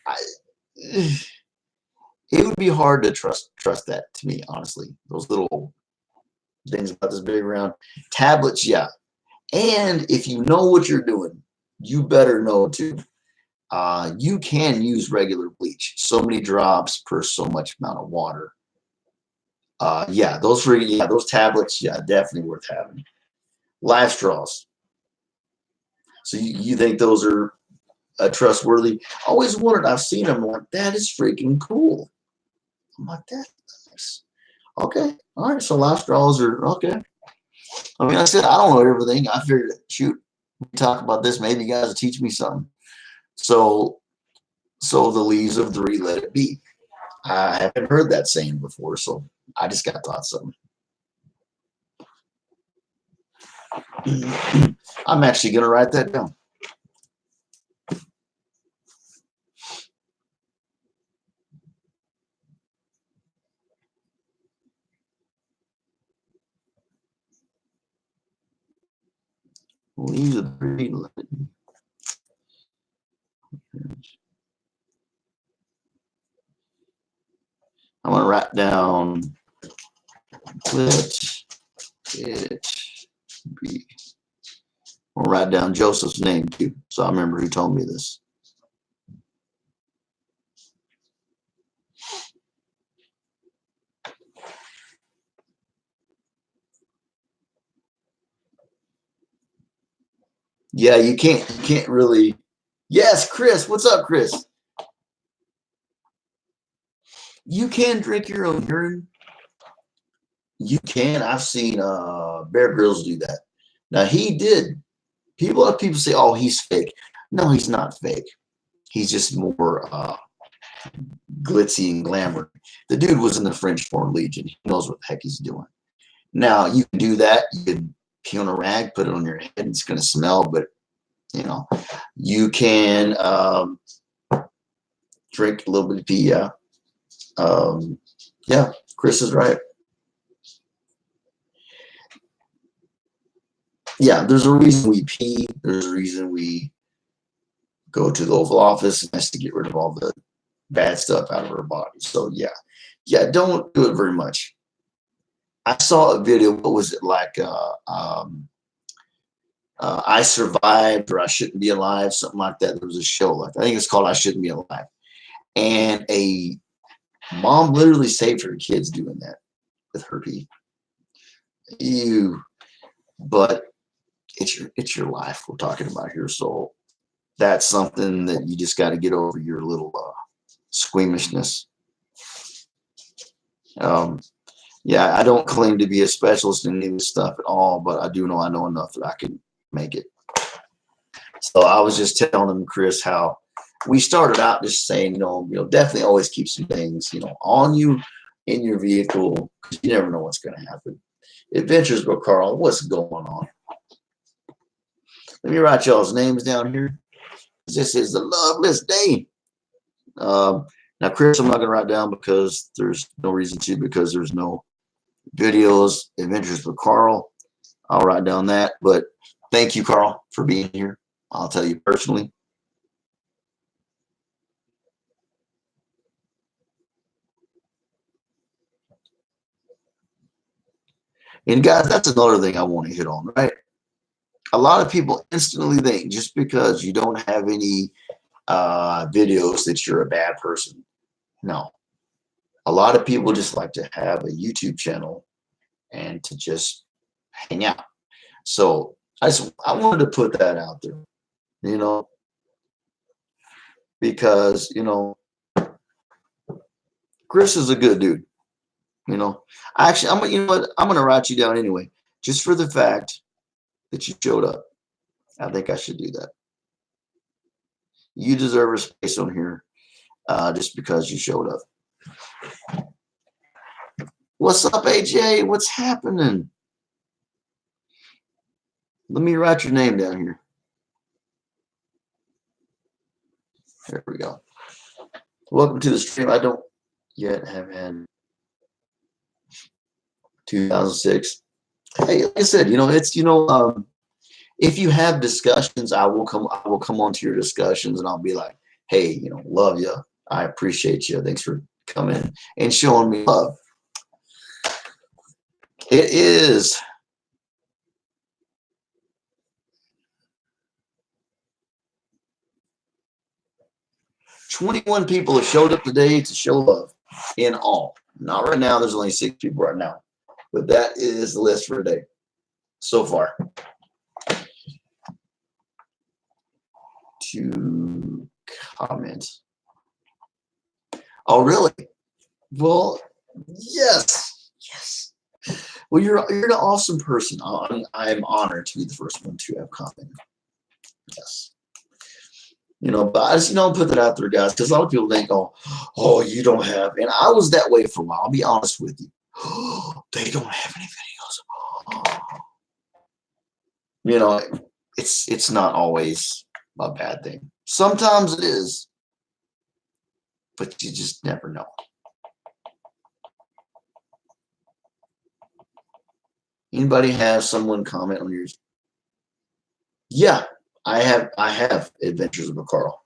I, it would be hard to trust that to me, honestly. Those little things about this big round tablets, yeah. And if you know what you're doing, you better know too. You can use regular bleach, so many drops per so much amount of water. Yeah, those tablets, yeah, definitely worth having. Live straws. So you think those are trustworthy? Always wondered. I've seen them. I'm like, that is freaking cool. I'm like, that's nice. Okay, all right. So live straws are okay. I mean, I said I don't know everything. I figured, shoot, we talk about this. Maybe you guys will teach me something. So, so the leaves of three, let it be. I haven't heard that saying before, so I just got taught something. I'm actually going to write that down. Leaves of three. I'm going to write down let it be. I'll write down Joseph's name too, so I remember who told me this. Yeah, you can't really. Yes, Chris. What's up, Chris? You can drink your own urine. You can. I've seen Bear Grylls do that. Now he did. A lot of people say, "Oh, he's fake." No, he's not fake. He's just more glitzy and glamour. The dude was in the French Foreign Legion. He knows what the heck he's doing. Now you can do that. You can pee on a rag, put it on your head. It's going to smell, but you can drink a little bit of pee. Yeah, yeah. Chris is right. Yeah, there's a reason we pee. There's a reason we go to the Oval Office, and that's to get rid of all the bad stuff out of our body. So yeah, don't do it very much. I saw a video. What was it like? I survived, or I shouldn't be alive, something like that. There was a show like I think it's called I Shouldn't Be Alive, and a mom literally saved her kids doing that with her pee. You, but it's your life we're talking about here, so that's something that you just got to get over your little squeamishness. Um, yeah, I don't claim to be a specialist in any of this stuff at all, but I do know I know enough that I can make it. So I was just telling him, Chris, how we started out just saying, definitely always keep some things, on you in your vehicle because you never know what's going to happen. Adventures with Carl, what's going on? Let me write y'all's names down here. This is the loveless day. Now, Chris, I'm not going to write down because there's no reason to, because there's no videos, Adventures with Carl. I'll write down that. But thank you, Carl, for being here. I'll tell you personally. And guys, that's another thing I want to hit on, right? A lot of people instantly think just because you don't have any videos that you're a bad person. No. A lot of people just like to have a YouTube channel and to just hang out. So I wanted to put that out there. you know, because, Chris is a good dude. Actually, you know what? I'm going to write you down anyway, just for the fact that you showed up. I think I should do that. You deserve a space on here just because you showed up. What's up, AJ? What's happening? Let me write your name down here. There we go. Welcome to the stream. I don't yet have had 2006. Hey, like I said, it's if you have discussions, I will come on to your discussions and I'll be like, hey, love you. I appreciate you. Thanks for coming and showing me love. It is 21 people have showed up today to show love in all. Not right now. There's only 6 people right now, but that is the list for today so far. To comment. Oh, really? Well, yes. Well, you're an awesome person. I'm honored to be the first one to have commented. Yes. But I just don't put that out there, guys, because a lot of people think, oh, you don't have, and I was that way for a while. I'll be honest with you. They don't have any videos. It's not always a bad thing. Sometimes it is, but you just never know. Anybody have someone comment on yours? Yeah, I have Adventures with Carl.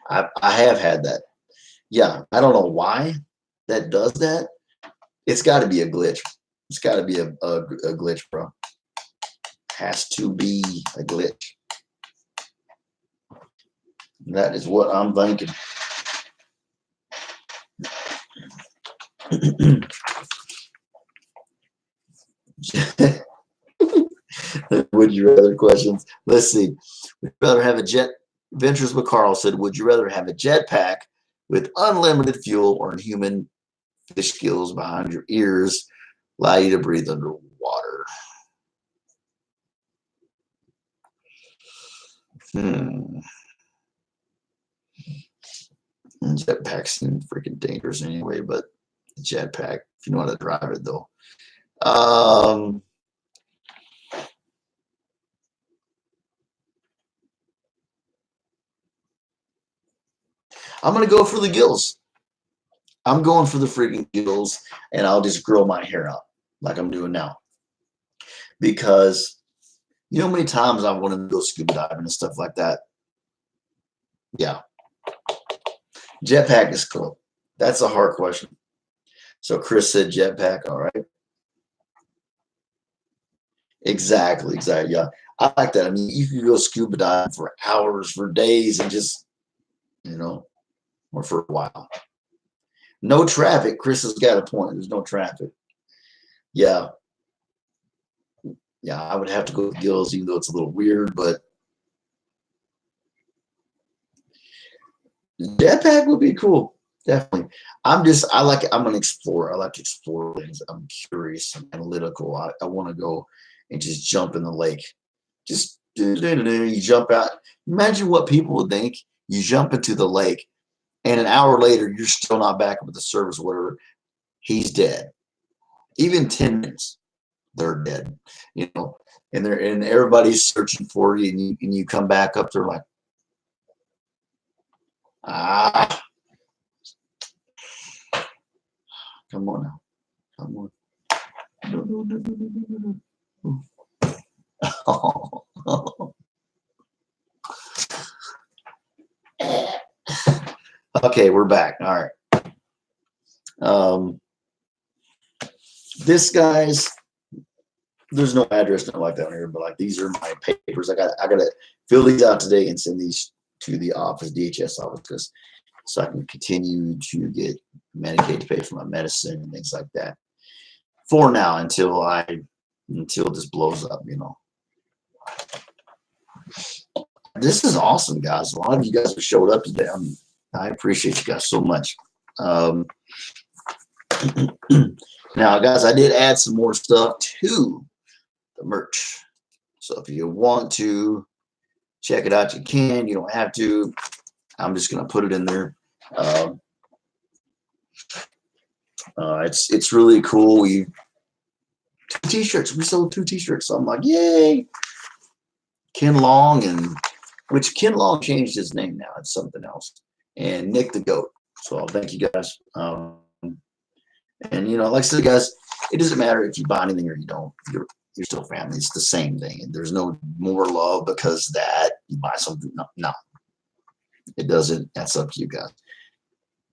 I have had that. Yeah, I don't know why that does that. It's got to be a glitch. It's got to be a glitch, bro. Has to be a glitch. That is what I'm thinking. Would you rather questions? Let's see. Would you rather have a jet? Ventures with Carl said, would you rather have a jetpack with unlimited fuel or human fish gills behind your ears allow you to breathe underwater? Jetpack seems freaking dangerous anyway, but jetpack, if you know how to drive it, though. I'm going to go for the gills. I'm going for the freaking gills, and I'll just grow my hair out like I'm doing now. Because you know how many times I wanted to go scuba diving and stuff like that? Yeah. Jetpack is cool. That's a hard question. So Chris said jetpack. All right. Exactly. Yeah. I like that. I mean, you can go scuba diving for hours, for days, and just, or for a while. No traffic. Chris has got a point. There's no traffic. Yeah. Yeah, I would have to go with gills, even though it's a little weird, but jetpack would be cool. Definitely. I'm an explorer. I like to explore things. I'm curious. I'm analytical. I want to go and just jump in the lake. Just you jump out. Imagine what people would think. You jump into the lake, and an hour later, you're still not back up with the service, whatever. He's dead. Even 10 minutes, they're dead. And everybody's searching for you, and you come back up. They're like, come on now. Come on. Okay, we're back. All right. This guy's, there's no address, nothing like that here, but like these are my papers. I gotta fill these out today and send these to the office, DHS office, so I can continue to get Medicaid to pay for my medicine and things like that. For now, until this blows up, This is awesome, guys. A lot of you guys have showed up today. I appreciate you guys so much. Um, now, guys, I did add some more stuff to the merch. So if you want to check it out, you can. You don't have to. I'm just going to put it in there. It's really cool. We 2 t-shirts. We sold 2 t-shirts. So I'm like, yay! Ken Long, and which Ken Long changed his name now. It's something else. And Nick the Goat. So thank you guys. And like I said, guys, it doesn't matter if you buy anything or you don't. You're still family. It's the same thing. And there's no more love because that you buy something. No, it doesn't. That's up to you guys.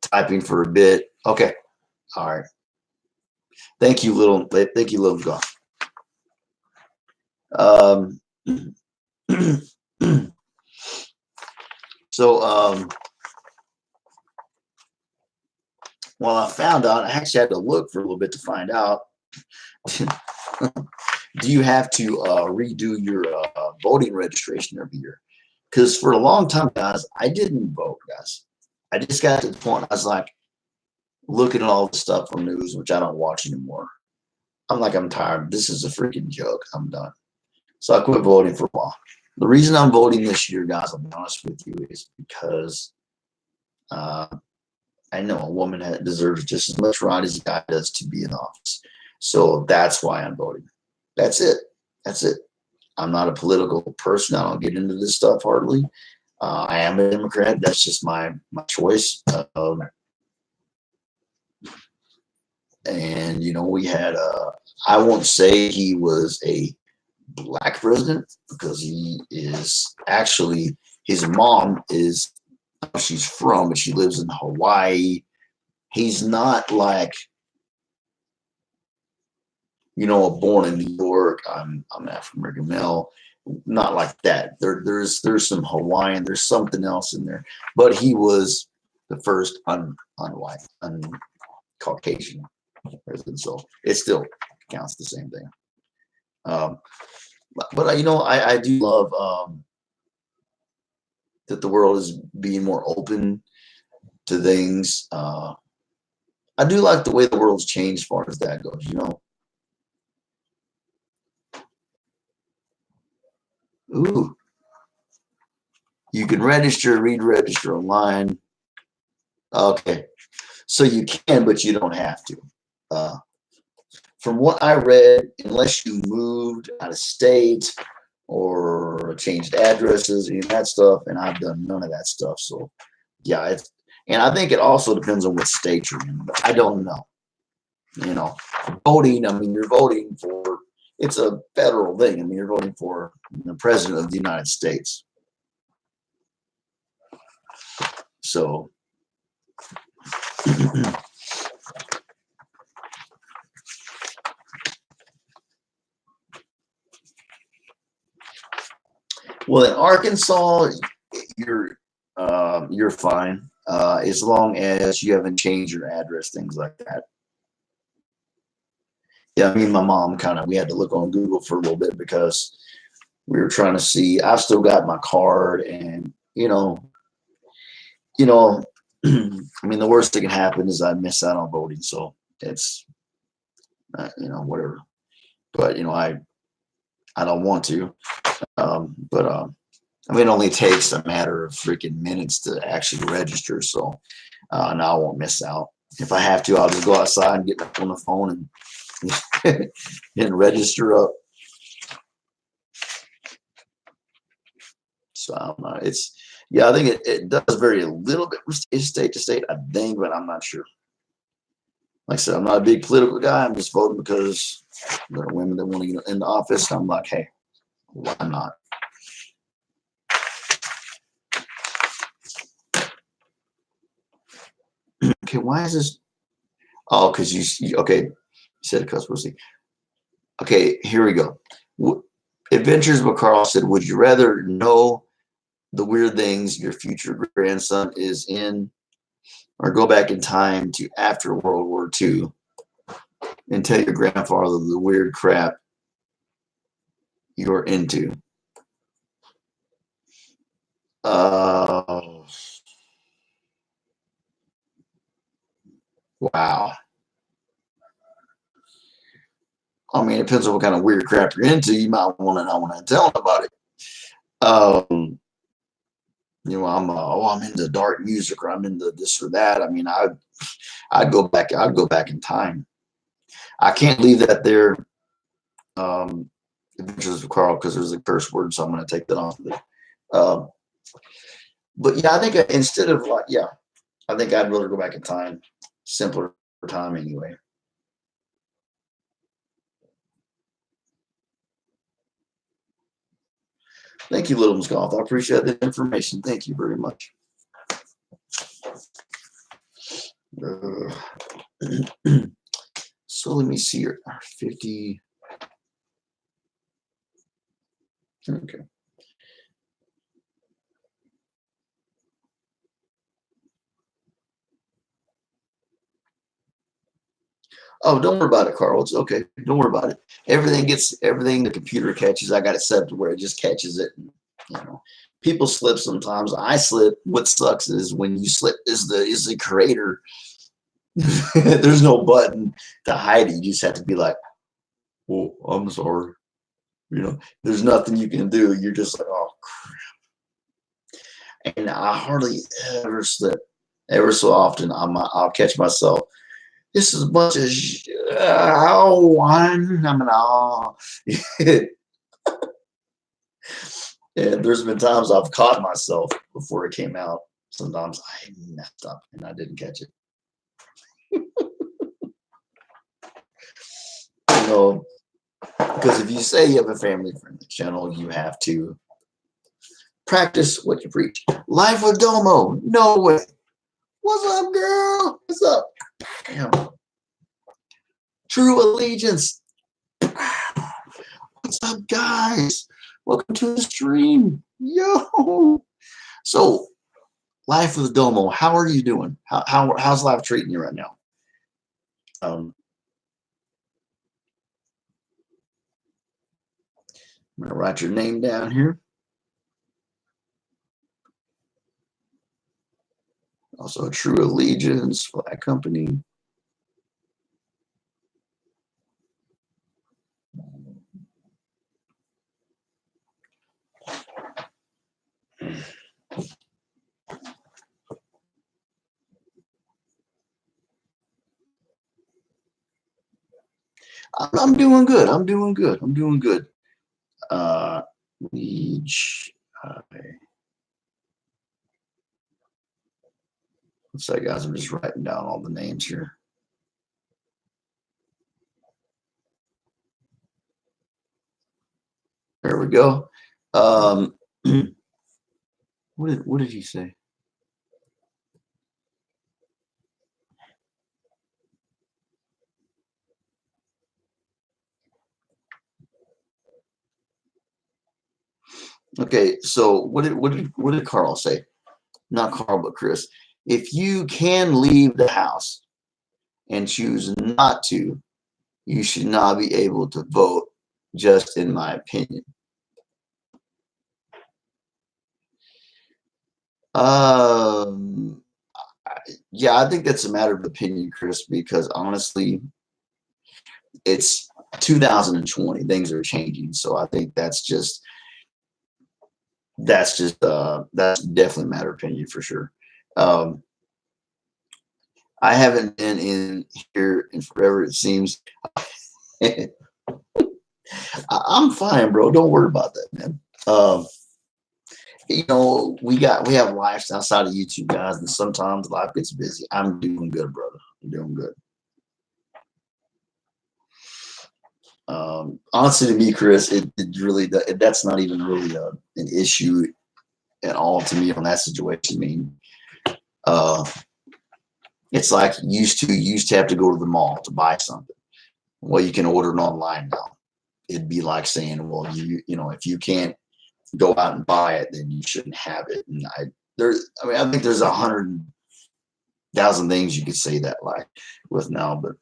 Typing for a bit. Okay. All right. Thank you, little God. So well, I found out. I actually had to look for a little bit to find out. Do you have to redo your voting registration every year? Because for a long time, guys, I didn't vote, guys. I just got to the point I was like looking at all the stuff on news, which I don't watch anymore. I'm like, I'm tired. This is a freaking joke. I'm done. So I quit voting for a while. The reason I'm voting this year, guys, I'll be honest with you, is because I know a woman deserves just as much right as a guy does to be in office. So that's why I'm voting. That's it. That's it. I'm not a political person. I don't get into this stuff hardly. I am a Democrat. That's just my choice. And we had I won't say he was a black president because he is actually, his mom is, she's from, but she lives in Hawaii. He's not like, born in New York. I'm African American male. Not like that. There's some Hawaiian. There's something else in there. But he was the first un-white, un-Caucasian president. So it still counts the same thing. But I do love that the world is being more open to things. I do like the way the world's changed as far as that goes. Ooh, you can register online. Okay, so you can, but you don't have to. From what I read, unless you moved out of state or changed addresses and that stuff, and I've done none of that stuff. So yeah, and I think it also depends on what state you're in, but I don't know. Voting, I mean, you're voting for, it's a federal thing. I mean, you're voting for the president of the United States. So well, in Arkansas, you're fine as long as you haven't changed your address, things like that. Yeah, me and my mom we had to look on Google for a little bit because we were trying to see. I've still got my card, and I mean, the worst that can happen is I miss out on voting. So it's whatever. But I don't want to. But I mean, it only takes a matter of freaking minutes to actually register. So now I won't miss out. If I have to, I'll just go outside and get on the phone and and register up. So I don't know. I think it does vary a little bit from state to state, I think, but I'm not sure. Like I said, I'm not a big political guy. I'm just voting because there are women that want to get in the office. I'm like, hey, why not? Okay, why is this? Oh, because you okay. You said a cuss pussy. Okay, here we go. Adventures McCarl said, would you rather know the weird things your future grandson is in, or go back in time to after World War II and tell your grandfather the weird crap you're into? Uh, wow. I mean, it depends on what kind of weird crap you're into. You might want to not want to tell them about it. I'm into dark music, or I'm into this or that. I mean, I'd go back in time. I can't leave that there. Um, Adventures of Carl, because there's a curse word, so I'm going to take that off of it. Um, but yeah, I think instead of like, yeah, I think I'd rather go back in time, simpler time anyway. Thank you, Little Miss Golf. I appreciate the information. Thank you very much. So let me see here. 50. Okay. Oh, don't worry about it, Carl. It's okay. Don't worry about it. Everything the computer catches. I got it set to where it just catches it. You know, people slip sometimes. I slip. What sucks is when you slip is the creator. There's no button to hide it. You just have to be like, "Oh, I'm sorry." You know, there's nothing you can do. You're just like, "Oh crap." And I hardly ever slip. Ever so often, I'll catch myself. This is a bunch of one. I mean, oh. And there's been times I've caught myself before it came out. Sometimes I messed up and I didn't catch it. You know, because if you say you have a family friendly channel, you have to practice what you preach. Life with Domo. No way. What's up, girl? What's up? Damn. True Allegiance. What's up, guys? Welcome to the stream. Yo. So, Life with Domo, how are you doing? How's life treating you right now? Um, I'm gonna write your name down here. Also, True Allegiance, Flag Company. I'm doing good. I'm doing good. I'm doing good. Uh, Leech. What's that, guys? I'm just writing down all the names here. There we go. What did he say? Okay, so what did Carl say? Not Carl, but Chris. If you can leave the house and choose not to, you should not be able to vote, just in my opinion. Um, yeah, I think that's a matter of opinion, Chris, because honestly, it's 2020. Things are changing. So I think that's definitely a matter of opinion for sure. Um, I haven't been in here in forever, it seems. I'm fine, bro. Don't worry about that, man. You know, we have lives outside of YouTube, guys, and sometimes life gets busy. I'm doing good, brother. I'm doing good. Honestly, to me, Chris, it really that's not even really an issue at all to me on that situation. I mean, uh, it's like you used to have to go to the mall to buy something. Well, you can order it online now. It'd be like saying, well, you know, if you can't go out and buy it, then you shouldn't have it. And I mean, I think there's 100,000 things you could say that like with now. But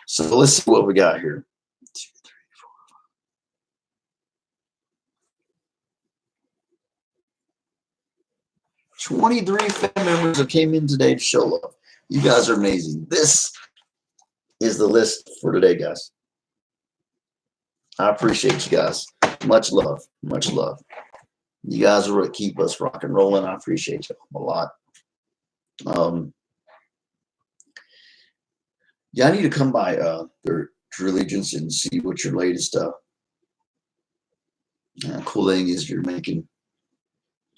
so let's see what we got here. 23 fan members that came in today to show love. You guys are amazing. This is the list for today, guys. I appreciate you guys. Much love. Much love. You guys are what keep us rock and rolling. I appreciate you a lot. Yeah, I need to come by their True Allegiance and see what your latest cool thing is you're making.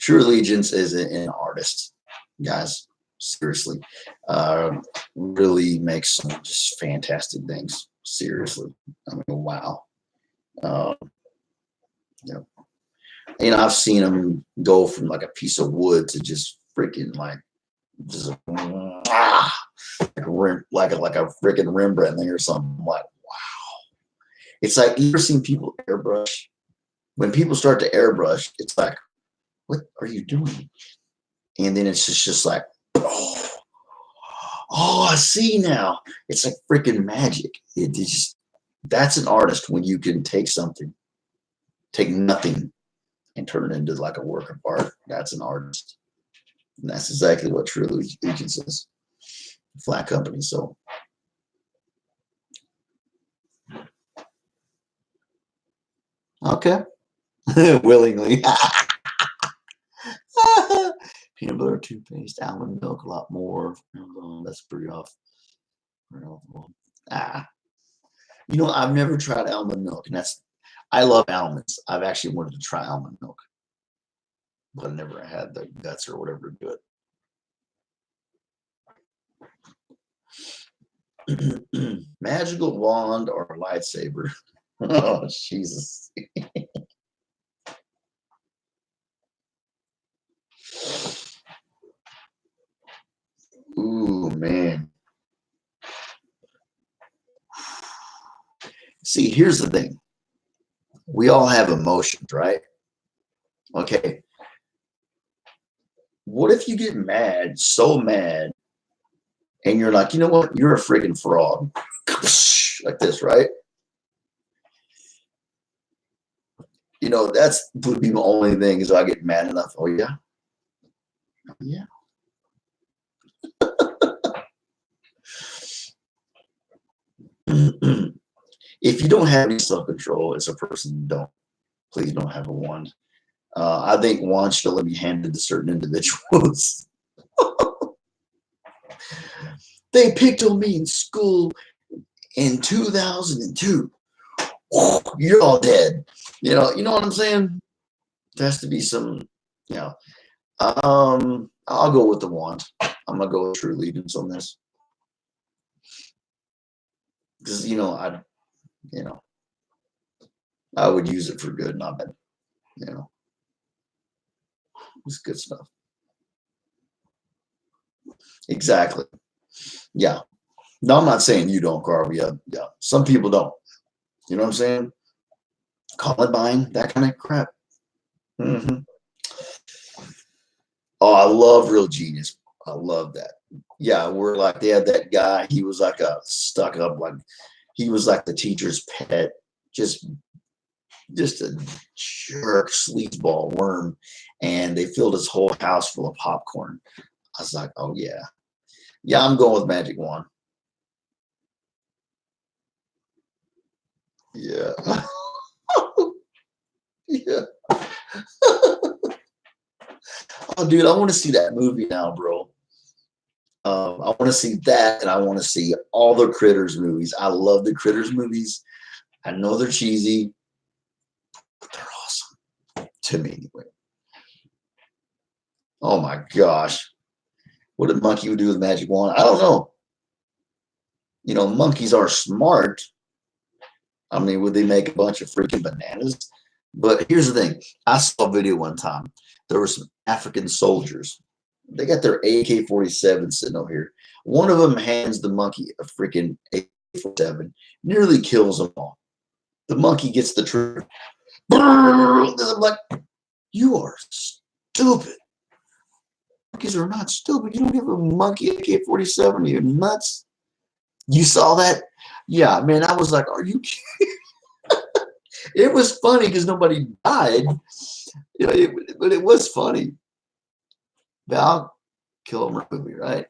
True Allegiance is an artist, guys. Seriously, really makes some just fantastic things. Seriously, I mean, wow. Yeah, I've seen them go from like a piece of wood to just freaking like just like a freaking Rembrandt thing or something. I'm like, wow. It's like, you ever seen people airbrush? When people start to airbrush, it's like, what are you doing? And then it's just like, oh, I see now. It's like freaking magic. That's an artist when you can take nothing and turn it into like a work of art. That's an artist. And that's exactly what True Allegiance is. Flat company. So okay. Willingly. Peanut butter, toothpaste, almond milk, a lot more. That's pretty off. I've never tried almond milk, and I love almonds. I've actually wanted to try almond milk, but I never had the guts or whatever to do it. Magical wand or lightsaber? Oh, Jesus. Ooh, man. See, here's the thing. We all have emotions, right? Okay. What if you get mad, so mad, and you're like, you know what? You're a freaking fraud. Like this, right? That's would be the only thing is I get mad enough. Oh, yeah. Yeah. If you don't have any self-control as a person, please don't have a wand. I think wands should only be handed to certain individuals. They picked on me in school in 2002. You're all dead. You know what I'm saying? There has to be some, I'll go with the wand. I'm gonna go with True Allegiance on this. Because I would use it for good, not bad. It's good stuff. Exactly. Yeah. No, I'm not saying you don't, Carl. Yeah. Some people don't. You know what I'm saying? Call it buying, that kind of crap. Mm-hmm. Oh, I love Real Genius. I love that. Yeah, we're like, they had that guy. He was like a stuck up, like he was like the teacher's pet, just a jerk sleazeball worm, and they filled his whole house full of popcorn. I was like, oh yeah, I'm going with Magic Wand. Yeah. Yeah. Oh, dude, I want to see that movie now, bro. I want to see that, and I want to see all the Critters movies. I love the Critters movies. I know they're cheesy, but they're awesome to me anyway. Oh my gosh. What a monkey would do with a magic wand? I don't know. Monkeys are smart. I mean, would they make a bunch of freaking bananas? But here's the thing. I saw a video one time. There were some African soldiers. They got their AK-47 sitting over here. One of them hands the monkey a freaking AK-47, nearly kills them all. The monkey gets the trigger. I'm like, you are stupid. Monkeys are not stupid. You don't give a monkey AK-47. You're nuts. You saw that? Yeah, man. I was like, are you kidding? It was funny because nobody died. But it was funny. Val Kilmer movie, right?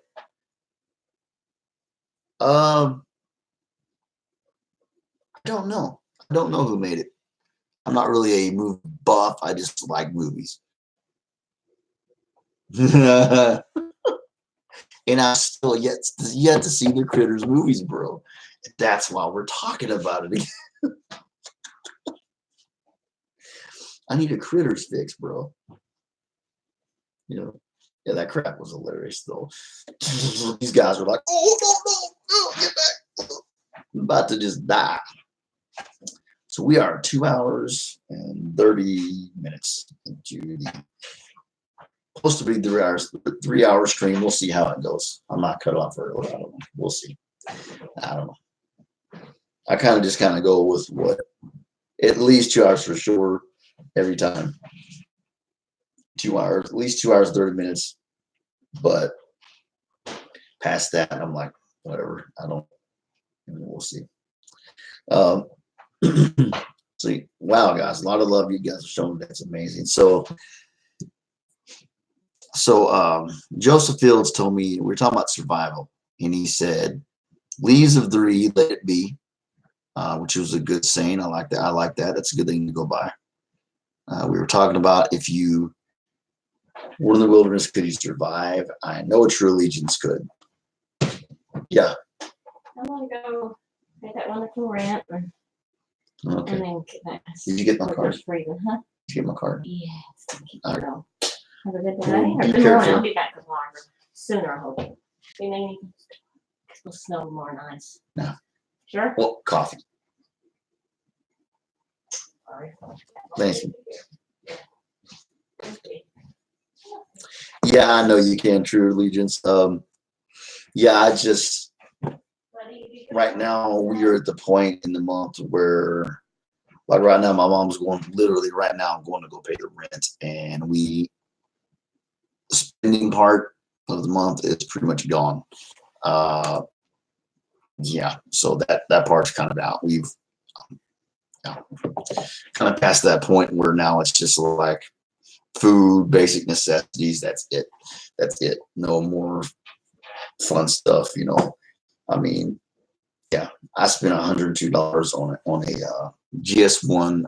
I don't know. I don't know who made it. I'm not really a movie buff. I just like movies. And I still yet to see the Critters movies, bro. That's why we're talking about it again. I need a Critters fix, bro. You know, yeah, that crap was hilarious though. These guys were like, "Oh no, get back!" I'm about to just die. So we are 2 hours and 30 minutes into the supposed to be 3 hours, 3 hour stream. We'll see how it goes. I'm not cut off early. I don't know. We'll see. I don't know. I just go with what at least 2 hours for sure every time. 2 hours, at least 2 hours, 30 minutes. But past that, I'm like, whatever. I don't, we'll see. See, wow, guys, a lot of love you guys have shown. That's amazing. So Joseph Fields told me, we were talking about survival, and he said, leaves of three, let it be, which was a good saying. I like that. I like that. That's a good thing to go by. We were talking about if you were in the wilderness, could you survive? I know a true allegiance could. Yeah. I'm going to go make that wonderful rant. Okay. And then did you get my card? Freedom, huh? Did you get my card? Yes. All right. Have a good day. Well, Or be good morning. careful. I'll be back tomorrow. Sooner, I hope. You know, it's supposed to snow more nice. No. Sure? Well, coffee. Sorry. Thank you. Yeah, I know you can, true allegiance. Yeah, I just right now we are at the point in the month where, like right now, my mom's going. Literally, right now, I'm going to go pay the rent, and the spending part of the month is pretty much gone. Yeah, so that part's kind of out. We've kind of past that point where now it's just like food, basic necessities. That's it. That's it. No more fun stuff. I mean, yeah, I spent $102 on a GS1.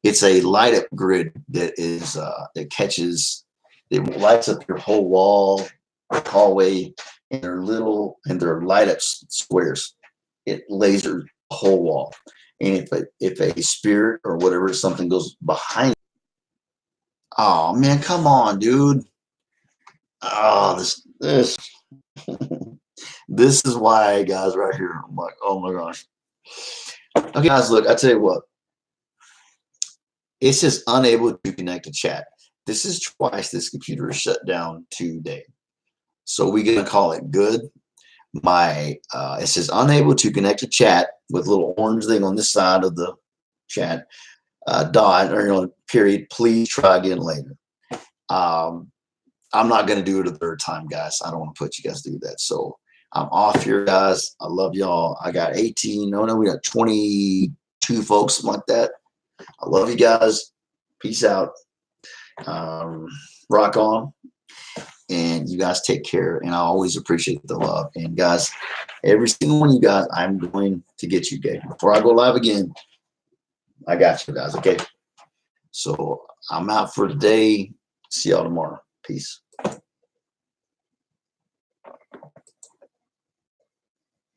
It's a light up grid that is that catches. It lights up your whole wall, hallway, and they're light up squares. It lasers the whole wall. And if a spirit or whatever, something goes behind. Oh man, come on, dude. Oh, this this is why, guys, right here. I'm like, oh my gosh. Okay, guys, look, I tell you what. It's just unable to connect to chat. This is twice this computer is shut down today. So we're gonna call it good. It says unable to connect to chat with a little orange thing on this side of the chat. Dot or period. Please try again later. I'm not gonna do it a third time, guys. I don't want to put you guys through that. So I'm off here, guys. I love y'all. I got 18. No, we got 22 folks, something like that. I love you guys. Peace out. Rock on. And you guys take care. And I always appreciate the love. And guys, every single one of you guys, I'm going to get you, okay? Before I go live again, I got you guys, okay? So I'm out for today. See y'all tomorrow. Peace.